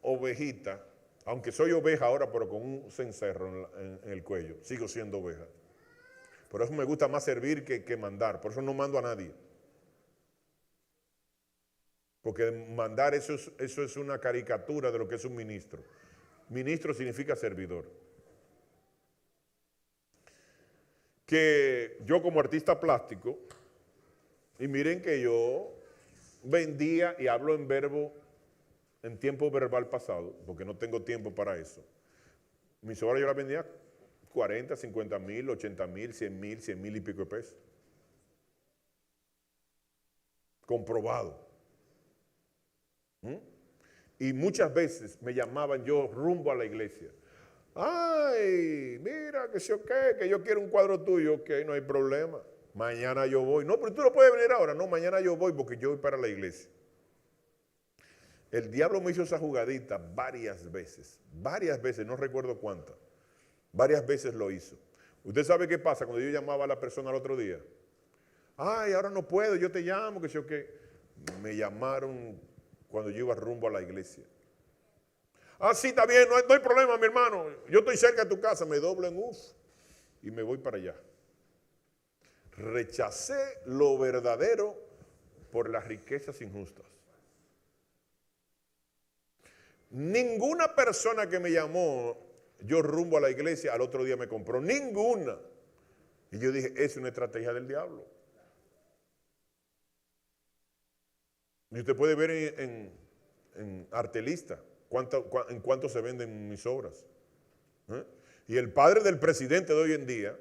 ovejita, aunque soy oveja ahora, pero con un cencerro en el cuello, sigo siendo oveja. Por eso me gusta más servir que mandar, por eso no mando a nadie. Porque mandar eso es una caricatura de lo que es un ministro. Ministro significa servidor. Que yo como artista plástico, y miren que yo vendía y hablo en verbo, en tiempo verbal pasado, porque no tengo tiempo para eso. Mis obras yo las vendía 40, 50 mil, 80 mil, 100 mil y pico de pesos. Comprobado. Y muchas veces me llamaban yo rumbo a la iglesia. Ay, mira, que si que yo quiero un cuadro tuyo, ok, no hay problema. Mañana yo voy. No, pero tú no puedes venir ahora. No, mañana yo voy porque yo voy para la iglesia. El diablo me hizo esa jugadita varias veces, no recuerdo cuántas. Varias veces lo hizo. ¿Usted sabe qué pasa cuando yo llamaba a la persona el otro día? Ay, ahora no puedo, yo te llamo, que si o qué. Me llamaron cuando yo iba rumbo a la iglesia. Ah, sí, está bien, no hay problema, mi hermano. Yo estoy cerca de tu casa, me doblo en y me voy para allá. Rechacé lo verdadero por las riquezas injustas. Ninguna persona que me llamó, yo rumbo a la iglesia, al otro día me compró. Ninguna. Y yo dije, es una estrategia del diablo. Y usted puede ver en Artelista en cuánto se venden mis obras. Y el padre del presidente de hoy en día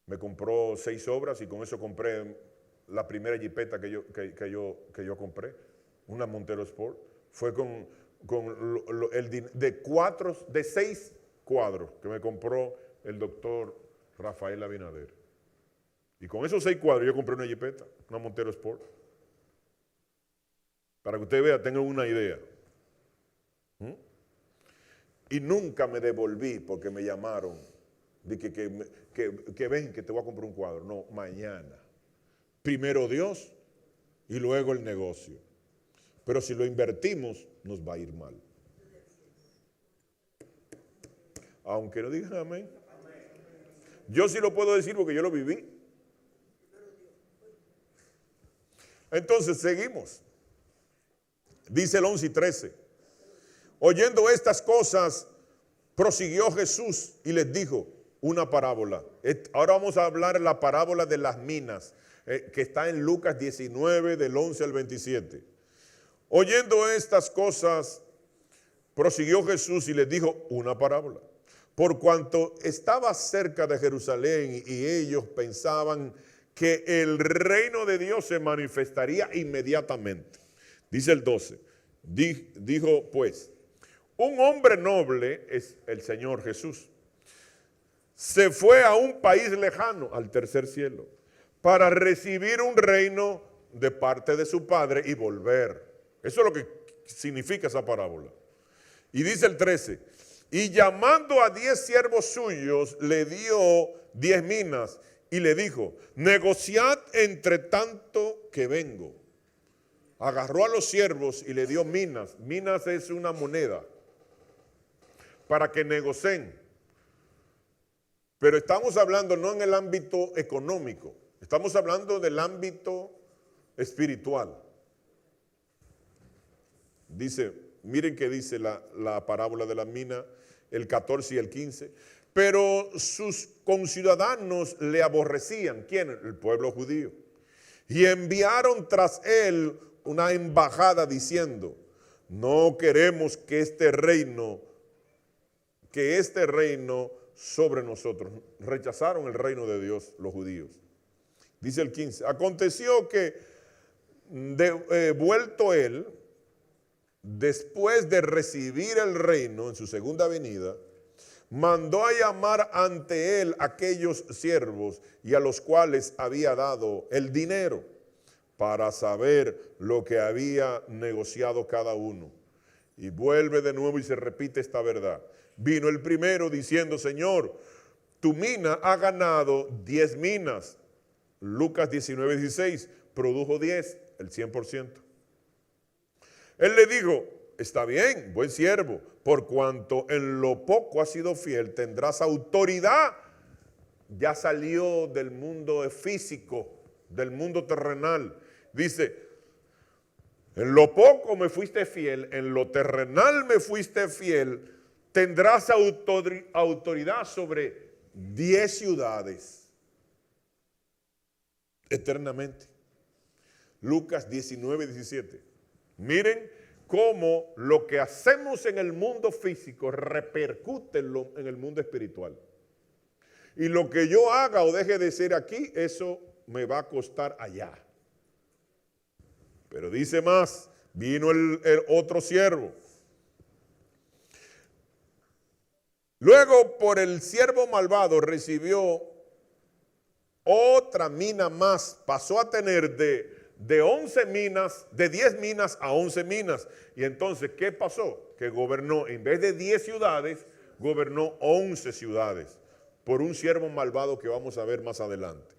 me compró 6 obras y con eso compré la primera jipeta que yo compré, una Montero Sport. Fue de 6 cuadros que me compró el doctor Rafael Abinader. Y con esos 6 cuadros yo compré una jipeta, una Montero Sport. Para que usted vea, tenga una idea. Y nunca me devolví porque me llamaron. Dije que ven, que te voy a comprar un cuadro. No, mañana. Primero Dios y luego el negocio. Pero si lo invertimos, nos va a ir mal. Aunque no digan amén. Yo sí lo puedo decir porque yo lo viví. Entonces, seguimos. Dice el 11 y 13. Oyendo estas cosas, prosiguió Jesús y les dijo una parábola. Ahora vamos a hablar la parábola de las minas, que está en Lucas 19, del 11 al 27. Oyendo estas cosas, prosiguió Jesús y les dijo una parábola. Por cuanto estaba cerca de Jerusalén y ellos pensaban que el reino de Dios se manifestaría inmediatamente. Dice el 12, dijo pues, un hombre noble, es el Señor Jesús, se fue a un país lejano, al tercer cielo, para recibir un reino de parte de su padre y volver. Eso es lo que significa esa parábola. Y dice el 13, y llamando a 10 siervos suyos, le dio 10 minas y le dijo, negociad entre tanto que vengo. Agarró a los siervos y le dio minas. Minas es una moneda para que negocien. Pero estamos hablando no en el ámbito económico, estamos hablando del ámbito espiritual. Dice, miren qué dice la parábola de la mina, el 14 y el 15. Pero sus conciudadanos le aborrecían. ¿Quién? El pueblo judío. Y enviaron tras él una embajada diciendo, no queremos que este reino sobre nosotros. Rechazaron el reino de Dios los judíos. Dice el 15, aconteció que vuelto él, después de recibir el reino en su segunda venida, mandó a llamar ante él aquellos siervos y a los cuales había dado el dinero para saber lo que había negociado cada uno. Y vuelve de nuevo y se repite esta verdad. Vino el primero diciendo, Señor, tu mina ha ganado 10 minas. Lucas 19:16, produjo 10, el 100%. Él le dijo, está bien, buen siervo, por cuanto en lo poco has sido fiel, tendrás autoridad. Ya salió del mundo físico, del mundo terrenal. Dice, en lo poco me fuiste fiel, en lo terrenal me fuiste fiel, tendrás autoridad sobre 10 ciudades eternamente. Lucas 19:17. Miren cómo lo que hacemos en el mundo físico repercute en el mundo espiritual. Y lo que yo haga o deje de ser aquí, eso me va a costar allá. Pero dice más, vino el otro siervo. Luego por el siervo malvado recibió otra mina más, pasó a tener de 11 minas, de 10 minas a 11 minas. Y entonces, ¿qué pasó? Que gobernó, en vez de 10 ciudades, gobernó 11 ciudades por un siervo malvado que vamos a ver más adelante.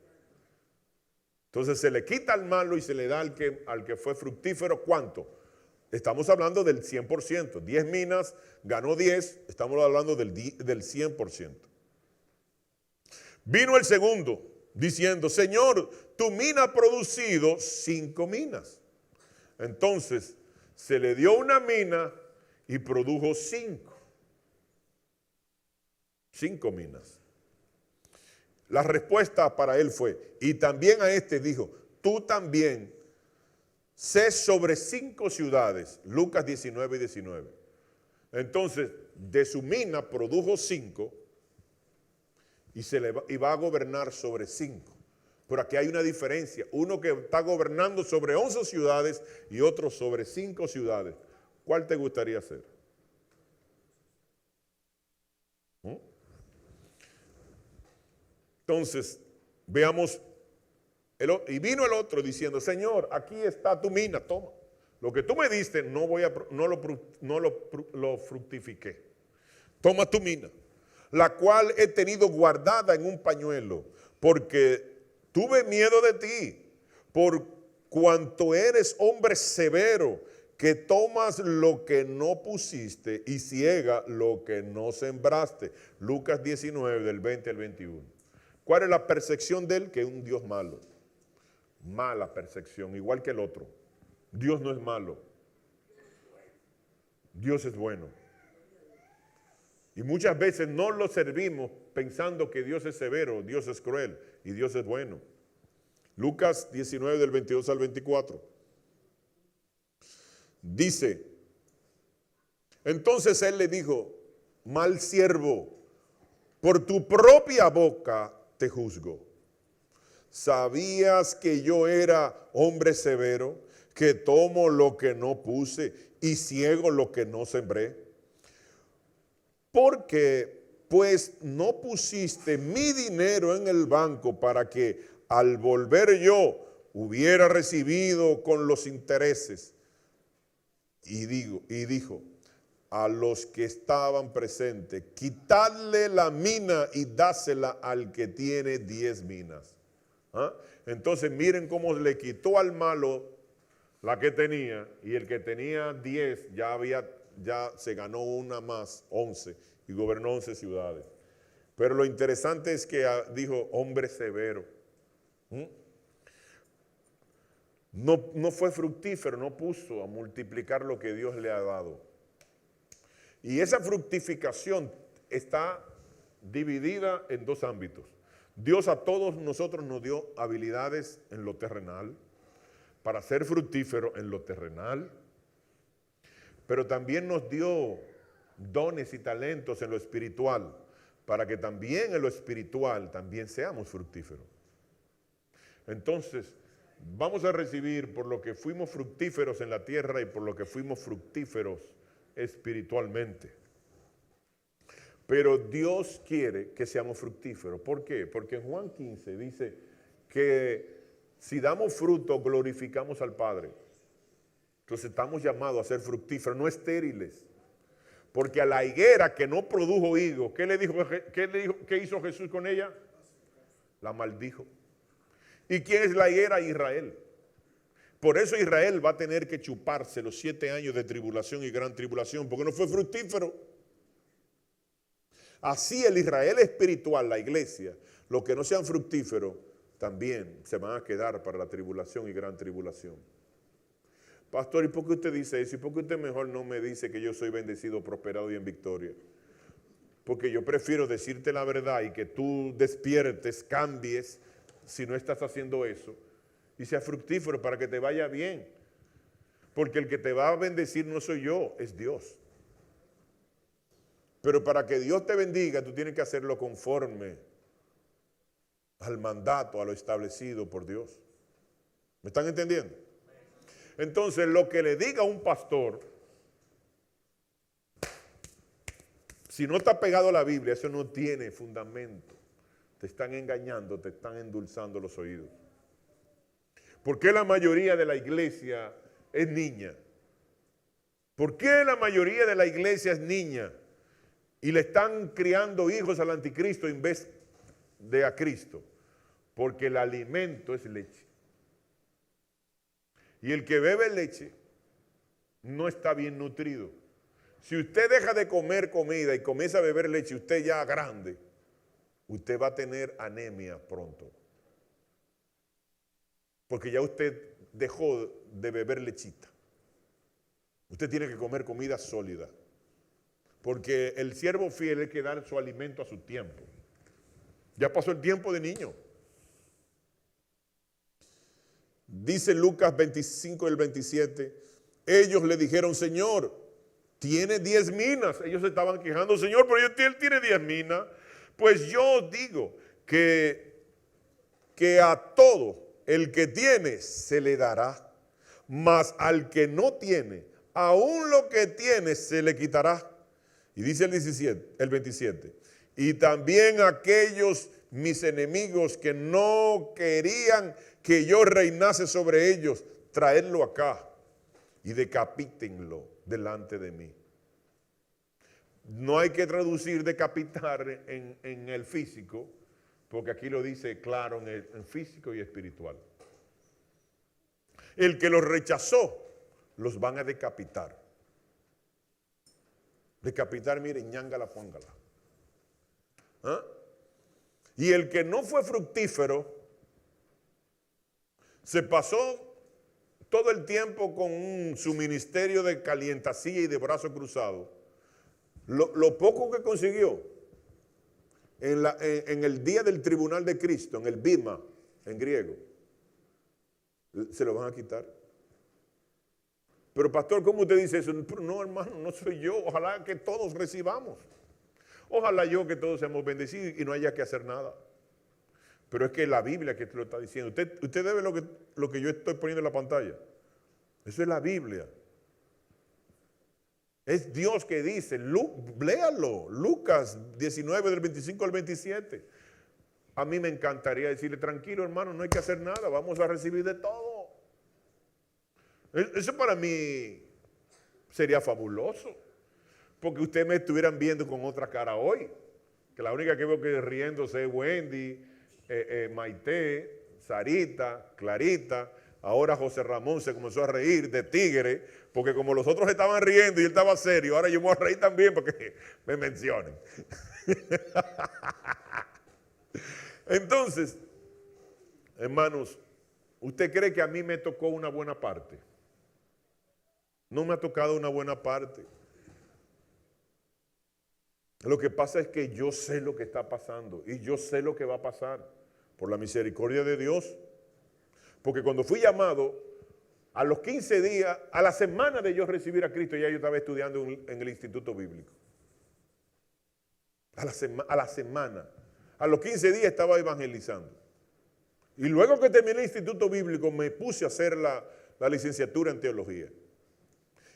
Entonces se le quita al malo y se le da al que fue fructífero. ¿Cuánto? Estamos hablando del 100%. 10 minas, ganó 10, estamos hablando del 100%. Vino el segundo diciendo, Señor, tu mina ha producido 5 minas. Entonces se le dio una mina y produjo 5. 5 minas. La respuesta para él fue, y también a este dijo, tú también sé sobre 5 ciudades. Lucas 19:19. Entonces, de su mina produjo 5 y va a gobernar sobre 5. Pero aquí hay una diferencia. Uno que está gobernando sobre 11 ciudades y otro sobre 5 ciudades. ¿Cuál te gustaría hacer? Entonces, veamos, y vino el otro diciendo, Señor, aquí está tu mina, toma. Lo que tú me diste no lo fructifiqué. Toma tu mina, la cual he tenido guardada en un pañuelo, porque tuve miedo de ti, por cuanto eres hombre severo, que tomas lo que no pusiste y ciega lo que no sembraste. Lucas 19, del 20 al 21. ¿Cuál es la percepción de él? Que es un Dios malo. Mala percepción, igual que el otro. Dios no es malo. Dios es bueno. Y muchas veces no lo servimos pensando que Dios es severo, Dios es cruel y Dios es bueno. Lucas 19 del 22 al 24. Dice, entonces él le dijo, mal siervo, por tu propia boca te juzgo. ¿Sabías que yo era hombre severo, que tomo lo que no puse y ciego lo que no sembré? Porque pues no pusiste mi dinero en el banco para que al volver yo hubiera recibido con los intereses. Y dijo a los que estaban presentes, quitadle la mina y dásela al que tiene 10 minas. ¿Ah? Entonces miren cómo le quitó al malo la que tenía, y el que tenía 10 ya se ganó una más, 11, y gobernó 11 ciudades. Pero lo interesante es que dijo hombre severo. No fue fructífero, no puso a multiplicar lo que Dios le ha dado. Y esa fructificación está dividida en 2 ámbitos. Dios a todos nosotros nos dio habilidades en lo terrenal, para ser fructífero en lo terrenal, pero también nos dio dones y talentos en lo espiritual, para que también en lo espiritual también seamos fructíferos. Entonces, vamos a recibir por lo que fuimos fructíferos en la tierra y por lo que fuimos fructíferos espiritualmente. Pero Dios quiere que seamos fructíferos. ¿Por qué? Porque en Juan 15 dice que si damos fruto, glorificamos al Padre. Entonces estamos llamados a ser fructíferos, no estériles. Porque a la higuera que no produjo higos, ¿qué hizo Jesús con ella? La maldijo. ¿Y quién es la higuera? Israel. Por eso Israel va a tener que chuparse los 7 años de tribulación y gran tribulación, porque no fue fructífero. Así el Israel espiritual, la iglesia, los que no sean fructíferos, también se van a quedar para la tribulación y gran tribulación. Pastor, ¿y por qué usted dice eso? ¿Y por qué usted mejor no me dice que yo soy bendecido, prosperado y en victoria? Porque yo prefiero decirte la verdad y que tú despiertes, cambies, si no estás haciendo eso, y sea fructífero para que te vaya bien. Porque el que te va a bendecir no soy yo, es Dios. Pero para que Dios te bendiga, tú tienes que hacerlo conforme al mandato, a lo establecido por Dios. ¿Me están entendiendo? Entonces, lo que le diga un pastor, si no está pegado a la Biblia, eso no tiene fundamento. Te están engañando, te están endulzando los oídos. ¿Por qué la mayoría de la iglesia es niña? ¿Por qué la mayoría de la iglesia es niña? Y le están criando hijos al anticristo en vez de a Cristo. Porque el alimento es leche. Y el que bebe leche no está bien nutrido. Si usted deja de comer comida y comienza a beber leche, usted ya grande, usted va a tener anemia pronto. Porque ya usted dejó de beber lechita. Usted tiene que comer comida sólida. Porque el siervo fiel es que dar su alimento a su tiempo. Ya pasó el tiempo de niño. Dice Lucas 25 y el 27, ellos le dijeron, Señor, tiene 10 minas. Ellos se estaban quejando, Señor, pero él tiene 10 minas. Pues yo digo que a todo el que tiene se le dará, mas al que no tiene, aún lo que tiene se le quitará. Y dice el 27, y también aquellos mis enemigos que no querían que yo reinase sobre ellos, traedlo acá y decapítenlo delante de mí. No hay que traducir decapitar en el físico, porque aquí lo dice claro en físico y espiritual. El que los rechazó, los van a decapitar. Decapitar, miren, ñángala, póngala. ¿Ah? Y el que no fue fructífero, se pasó todo el tiempo con su ministerio de calientacilla y de brazo cruzado. Lo poco que consiguió en el día del tribunal de Cristo, en el bima, en griego, se lo van a quitar. Pero pastor, ¿cómo usted dice eso? No, hermano, no soy yo. Ojalá que todos recibamos. Ojalá yo que todos seamos bendecidos y no haya que hacer nada. Pero es que la Biblia que te lo está diciendo. Usted debe lo que yo estoy poniendo en la pantalla. Eso es la Biblia. Es Dios que dice, léalo, Lucas 19 del 25 al 27. A mí me encantaría decirle, tranquilo hermano, no hay que hacer nada, vamos a recibir de todo. Eso para mí sería fabuloso, porque ustedes me estuvieran viendo con otra cara hoy, que la única que veo que riéndose es Wendy, Maite, Sarita, Clarita. Ahora José Ramón se comenzó a reír de tigre, porque como los otros estaban riendo y él estaba serio, ahora yo me voy a reír también porque me mencionen. Entonces, hermanos, ¿usted cree que a mí me tocó una buena parte? No me ha tocado una buena parte. Lo que pasa es que yo sé lo que está pasando y yo sé lo que va a pasar por la misericordia de Dios. Porque cuando fui llamado, a los 15 días, a la semana de yo recibir a Cristo, ya yo estaba estudiando en el Instituto Bíblico. A la semana. A los 15 días estaba evangelizando. Y luego que terminé el Instituto Bíblico, me puse a hacer la licenciatura en teología.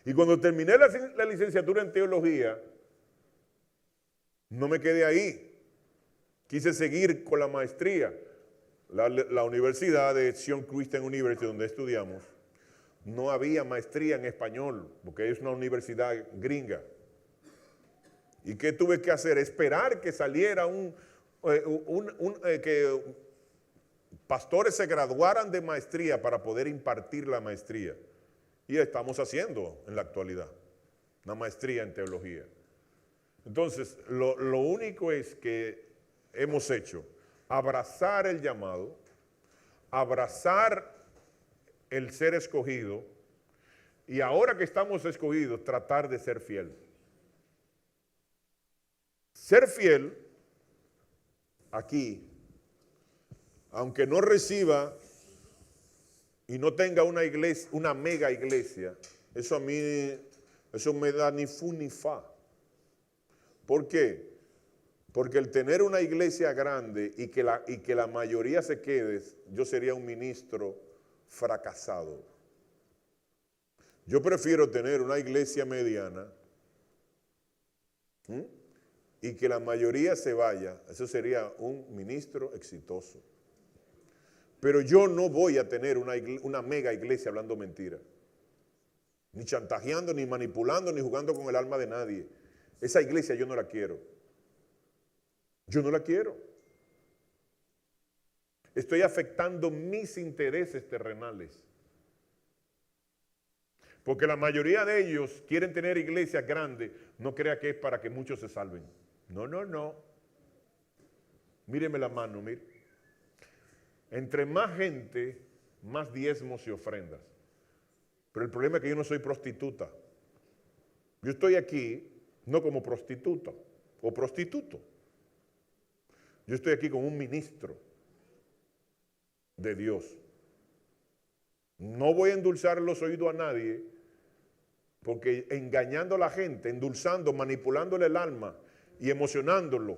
Y cuando terminé la licenciatura en teología, no me quedé ahí. Quise seguir con la maestría. La universidad de Sion Christian University, donde estudiamos, no había maestría en español, porque es una universidad gringa. ¿Y qué tuve que hacer? Esperar que saliera que pastores se graduaran de maestría para poder impartir la maestría. Y estamos haciendo en la actualidad una maestría en teología. Entonces, lo único es que hemos hecho abrazar el llamado, abrazar el ser escogido, y ahora que estamos escogidos, tratar de ser fiel. Ser fiel aquí, aunque no reciba y no tenga una iglesia, una mega iglesia, eso me da ni fu ni fa. ¿Por qué? Porque el tener una iglesia grande y que la mayoría se quede, yo sería un ministro fracasado. Yo prefiero tener una iglesia mediana y que la mayoría se vaya. Eso sería un ministro exitoso. Pero yo no voy a tener una mega iglesia hablando mentira, ni chantajeando, ni manipulando, ni jugando con el alma de nadie. Esa iglesia yo no la quiero. Yo no la quiero. Estoy afectando mis intereses terrenales. Porque la mayoría de ellos quieren tener iglesias grandes, no crea que es para que muchos se salven. No, no, no. Míreme la mano, mire. Entre más gente, más diezmos y ofrendas. Pero el problema es que yo no soy prostituta. Yo estoy aquí no como prostituta o prostituto. Yo estoy aquí como un ministro de Dios. No voy a endulzar los oídos a nadie, porque engañando a la gente, endulzando, manipulándole el alma y emocionándolo,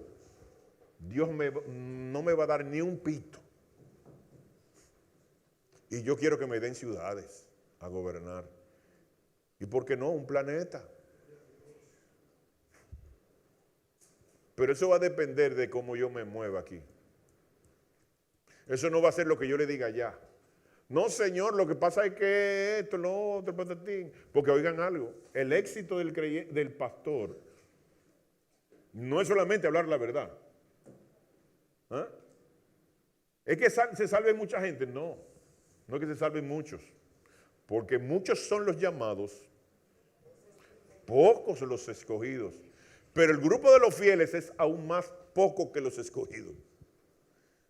Dios no me va a dar ni un pito. Y yo quiero que me den ciudades a gobernar. ¿Y por qué no? Un planeta. Pero eso va a depender de cómo yo me mueva aquí. Eso no va a ser lo que yo le diga allá. No, señor, lo que pasa es que esto, lo otro, patatín. Porque oigan algo, el éxito del pastor no es solamente hablar la verdad. ¿Ah? ¿Es que se salve mucha gente? No, no es que se salven muchos. Porque muchos son los llamados, pocos los escogidos. Pero el grupo de los fieles es aún más poco que los escogidos.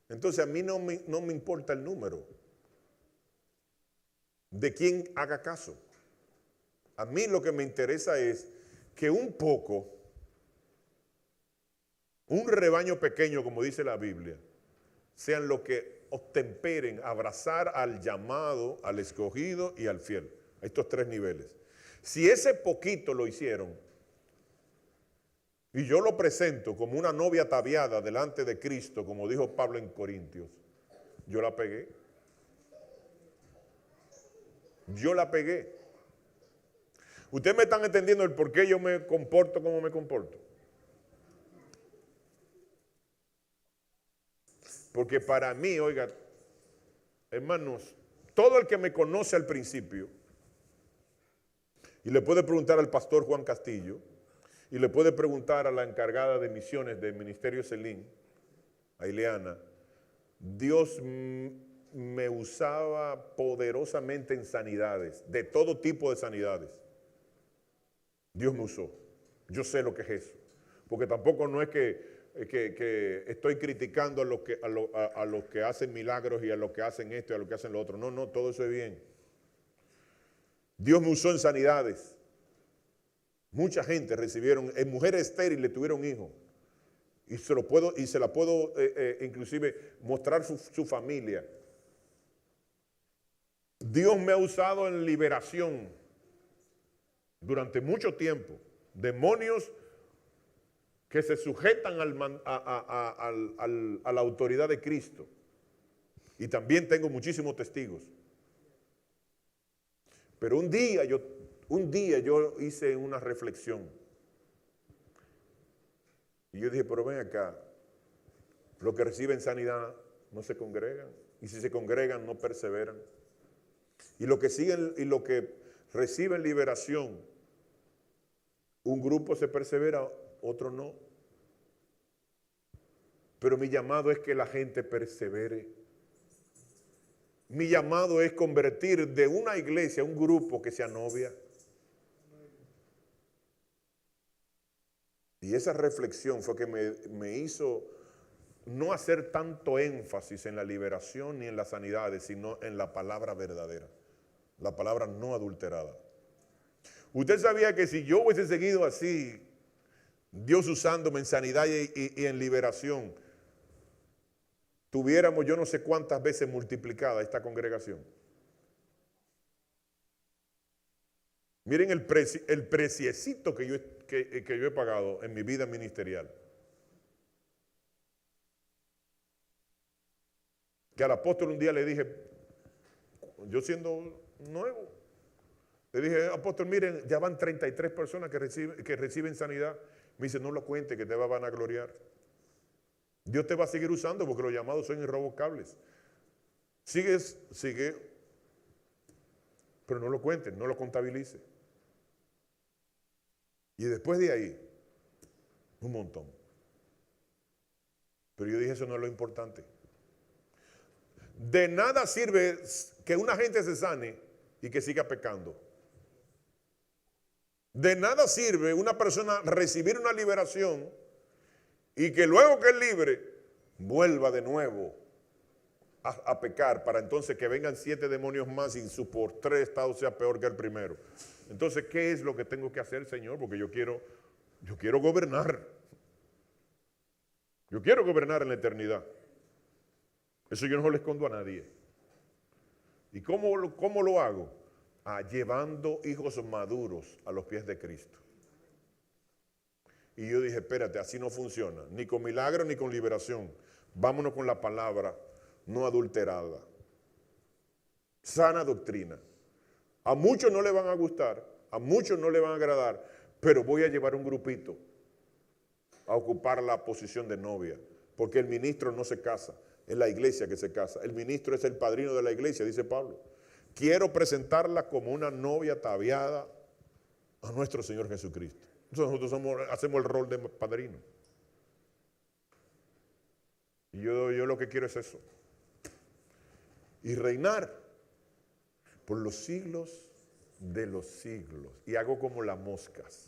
Entonces a mí no me importa el número de quién haga caso. A mí lo que me interesa es que un rebaño pequeño, como dice la Biblia, sean los que obtemperen abrazar al llamado, al escogido y al fiel. A estos tres niveles. Si ese poquito lo hicieron, y yo lo presento como una novia ataviada delante de Cristo, como dijo Pablo en Corintios, yo la pegué. Yo la pegué. Ustedes me están entendiendo el por qué yo me comporto como me comporto. Porque para mí, oiga, hermanos, todo el que me conoce al principio, y le puede preguntar al pastor Juan Castillo, y le puede preguntar a la encargada de misiones del Ministerio Celín, a Ileana, Dios me usaba poderosamente en sanidades, de todo tipo de sanidades. Dios me usó. Yo sé lo que es eso. Porque tampoco no es que estoy criticando a los que hacen milagros y a los que hacen esto y a los que hacen lo otro. No, no, todo eso es bien. Dios me usó en sanidades. Mucha gente recibieron, en mujeres estériles tuvieron hijos. Y se la puedo inclusive mostrar su familia. Dios me ha usado en liberación durante mucho tiempo. Demonios que se sujetan a la autoridad de Cristo. Y también tengo muchísimos testigos. Pero un día yo hice una reflexión. Y yo dije, pero ven acá, los que reciben sanidad no se congregan. Y si se congregan, no perseveran. Y los que reciben liberación, un grupo se persevera, otros no. Pero mi llamado es que la gente persevere. Mi llamado es convertir de una iglesia, un grupo que sea novia. Y esa reflexión fue que me hizo no hacer tanto énfasis en la liberación ni en las sanidades, sino en la palabra verdadera, la palabra no adulterada. Usted sabía que si yo hubiese seguido así, Dios usándome en sanidad y en liberación, tuviéramos yo no sé cuántas veces multiplicada esta congregación. Miren el preciecito que yo he pagado en mi vida ministerial. Que al apóstol un día le dije, yo siendo nuevo, le dije, apóstol, miren, ya van 33 personas que reciben sanidad. Me dice, no lo cuente, que te va a vanagloriar. Dios te va a seguir usando porque los llamados son irrevocables. Sigue, pero no lo cuentes, no lo contabilice. Y después de ahí, un montón. Pero yo dije, eso no es lo importante. De nada sirve que una gente se sane y que siga pecando. De nada sirve una persona recibir una liberación y que luego que es libre, vuelva de nuevo a pecar para entonces que vengan 7 demonios más y su postrer estado sea peor que el primero. Entonces, ¿qué es lo que tengo que hacer, Señor? Porque yo quiero gobernar. Yo quiero gobernar en la eternidad. Eso yo no le escondo a nadie. ¿Y cómo lo hago? Llevando hijos maduros a los pies de Cristo. Y yo dije, espérate, así no funciona, ni con milagro ni con liberación. Vámonos con la palabra no adulterada. Sana doctrina. A muchos no le van a gustar, a muchos no le van a agradar, pero voy a llevar un grupito a ocupar la posición de novia, porque el ministro no se casa, es la iglesia que se casa. El ministro es el padrino de la iglesia, dice Pablo. Quiero presentarla como una novia ataviada a nuestro Señor Jesucristo. Entonces nosotros hacemos el rol de padrino. Y yo lo que quiero es eso. Y reinar por los siglos de los siglos. Y hago como las moscas.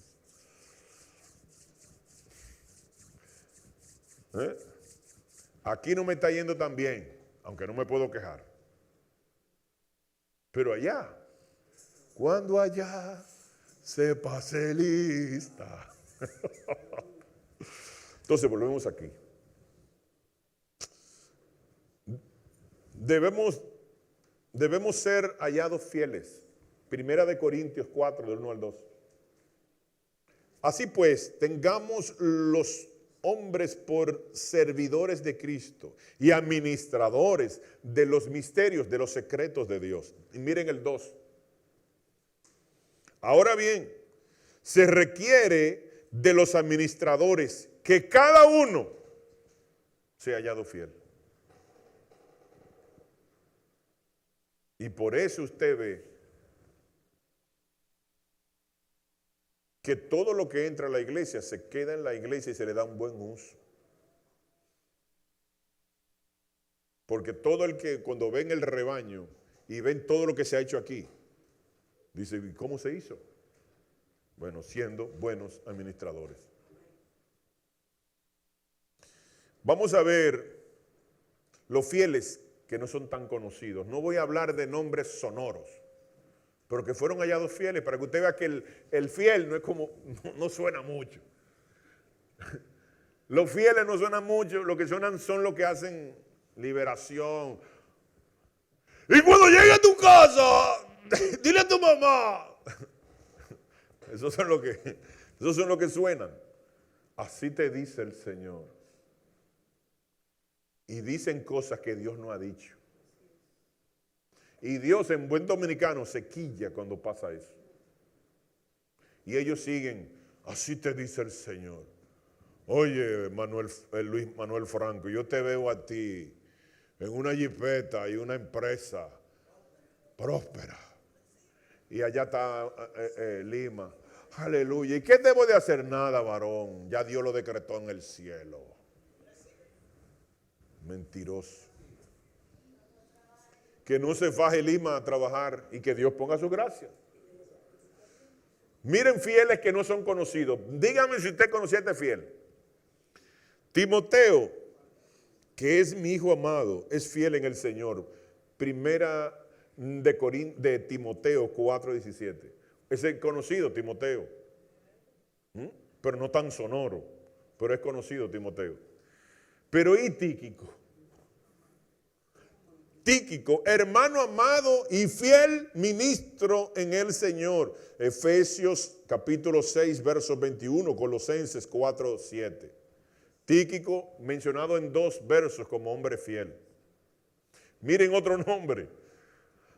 Aquí no me está yendo tan bien, aunque no me puedo quejar. Pero allá, cuando allá se pase lista. Entonces volvemos aquí. Debemos ser hallados fieles. Primera de Corintios 4, del 1 al 2. Así pues, tengamos los hombres por servidores de Cristo y administradores de los misterios, de los secretos de Dios. Y miren el 2. Ahora bien, se requiere de los administradores que cada uno sea hallado fiel. Y por eso usted ve que todo lo que entra a la iglesia se queda en la iglesia y se le da un buen uso. Porque todo el que cuando ven el rebaño y ven todo lo que se ha hecho aquí, dice, ¿y cómo se hizo? Bueno, siendo buenos administradores. Vamos a ver los fieles que no son tan conocidos. No voy a hablar de nombres sonoros, pero que fueron hallados fieles, para que usted vea que el fiel no es como, no suena mucho. Los fieles no suenan mucho, lo que suenan son los que hacen liberación. Y cuando llegue a tu casa, dile a tu mamá. Esos son los que suenan. Así te dice el Señor. Y dicen cosas que Dios no ha dicho. Y Dios en buen dominicano se quilla cuando pasa eso. Y ellos siguen, así te dice el Señor. Oye, Luis Manuel Franco, yo te veo a ti en una jipeta y una empresa próspera. Y allá está Lima. Aleluya. ¿Y qué debo de hacer? Nada, varón. Ya Dios lo decretó en el cielo. Mentiroso. Que no se faje Lima a trabajar y que Dios ponga su gracia. Miren fieles que no son conocidos. Dígame si usted conocía a este fiel. Timoteo, que es mi hijo amado, es fiel en el Señor. Primera de Timoteo 4:17. Es el conocido Timoteo. Pero no tan sonoro. Pero es conocido Timoteo. Pero ¿y Tíquico? Tíquico, hermano amado y fiel ministro en el Señor. Efesios capítulo 6, versos 21, Colosenses 4, 7. Tíquico mencionado en 2 versos como hombre fiel. Miren otro nombre.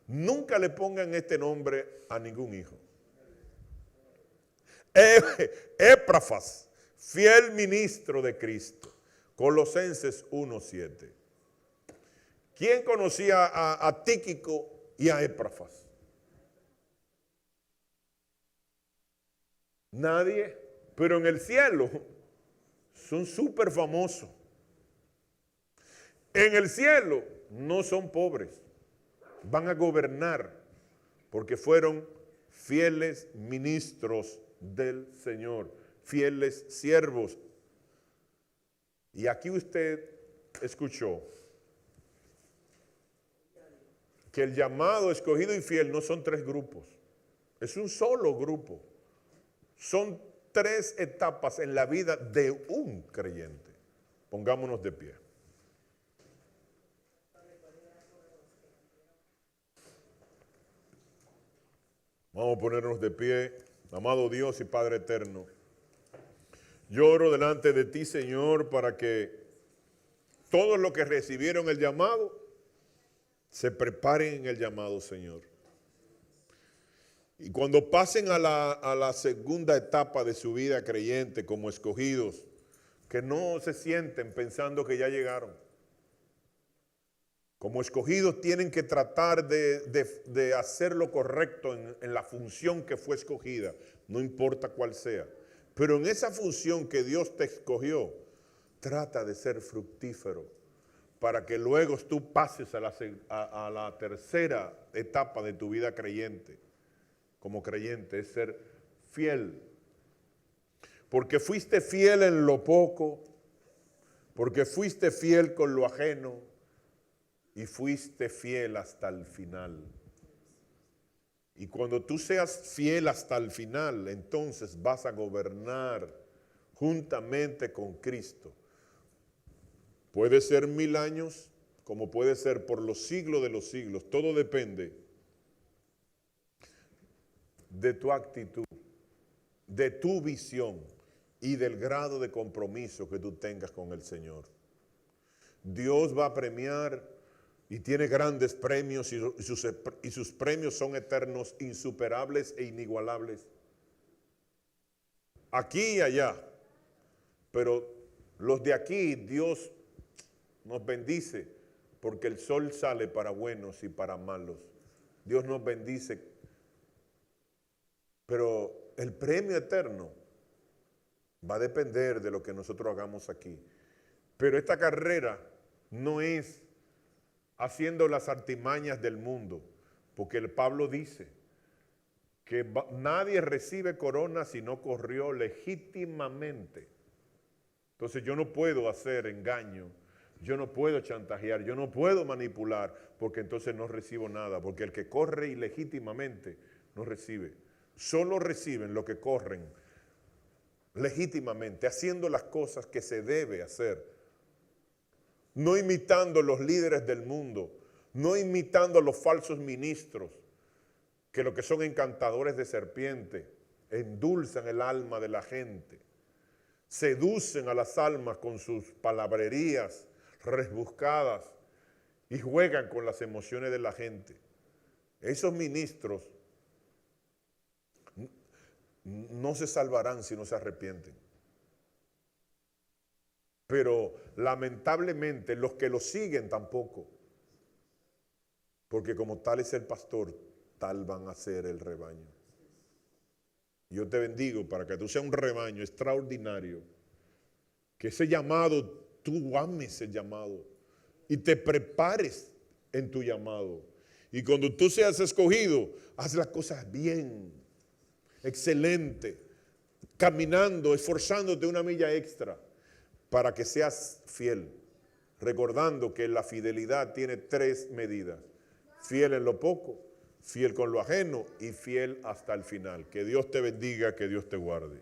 Nunca le pongan este nombre a ningún hijo. Epafras, fiel ministro de Cristo. Colosenses 1, 7. ¿Quién conocía a Tíquico y a Epafras? Nadie, pero en el cielo son súper famosos. En el cielo no son pobres, van a gobernar porque fueron fieles ministros del Señor, fieles siervos. Y aquí usted escuchó que el llamado, escogido y fiel no son 3 grupos, es un solo grupo. Son 3 etapas en la vida de un creyente. Pongámonos de pie. Vamos a ponernos de pie. Amado Dios y Padre eterno, yo oro delante de ti, Señor, para que todos los que recibieron el llamado se preparen en el llamado, Señor. Y cuando pasen a la segunda etapa de su vida creyente como escogidos, que no se sienten pensando que ya llegaron. Como escogidos tienen que tratar de hacer lo correcto en la función que fue escogida, no importa cuál sea. Pero en esa función que Dios te escogió, trata de ser fructífero para que luego tú pases a la tercera etapa de tu vida creyente. Como creyente, es ser fiel. Porque fuiste fiel en lo poco, porque fuiste fiel con lo ajeno y fuiste fiel hasta el final. Y cuando tú seas fiel hasta el final, entonces vas a gobernar juntamente con Cristo. Puede ser 1000 años, como puede ser por los siglos de los siglos. Todo depende de tu actitud, de tu visión y del grado de compromiso que tú tengas con el Señor. Dios va a premiar y tiene grandes premios y sus premios son eternos, insuperables e inigualables. Aquí y allá. Pero los de aquí, Dios nos bendice porque el sol sale para buenos y para malos. Dios nos bendice. Pero el premio eterno va a depender de lo que nosotros hagamos aquí. Pero esta carrera no es haciendo las artimañas del mundo, porque el Pablo dice que nadie recibe corona si no corrió legítimamente. Entonces yo no puedo hacer engaño, yo no puedo chantajear, yo no puedo manipular, porque entonces no recibo nada, porque el que corre ilegítimamente no recibe. Solo reciben los que corren legítimamente, haciendo las cosas que se debe hacer. No imitando los líderes del mundo, no imitando a los falsos ministros, que lo que son encantadores de serpiente, endulzan el alma de la gente, seducen a las almas con sus palabrerías rebuscadas y juegan con las emociones de la gente. Esos ministros no se salvarán si no se arrepienten. Pero lamentablemente los que lo siguen tampoco. Porque como tal es el pastor, tal van a ser el rebaño. Yo te bendigo para que tú seas un rebaño extraordinario. Que ese llamado, tú ames ese llamado y te prepares en tu llamado. Y cuando tú seas escogido, haz las cosas bien, excelente, caminando, esforzándote una milla extra para que seas fiel. Recordando que la fidelidad tiene 3 medidas. Fiel en lo poco, fiel con lo ajeno y fiel hasta el final. Que Dios te bendiga, que Dios te guarde.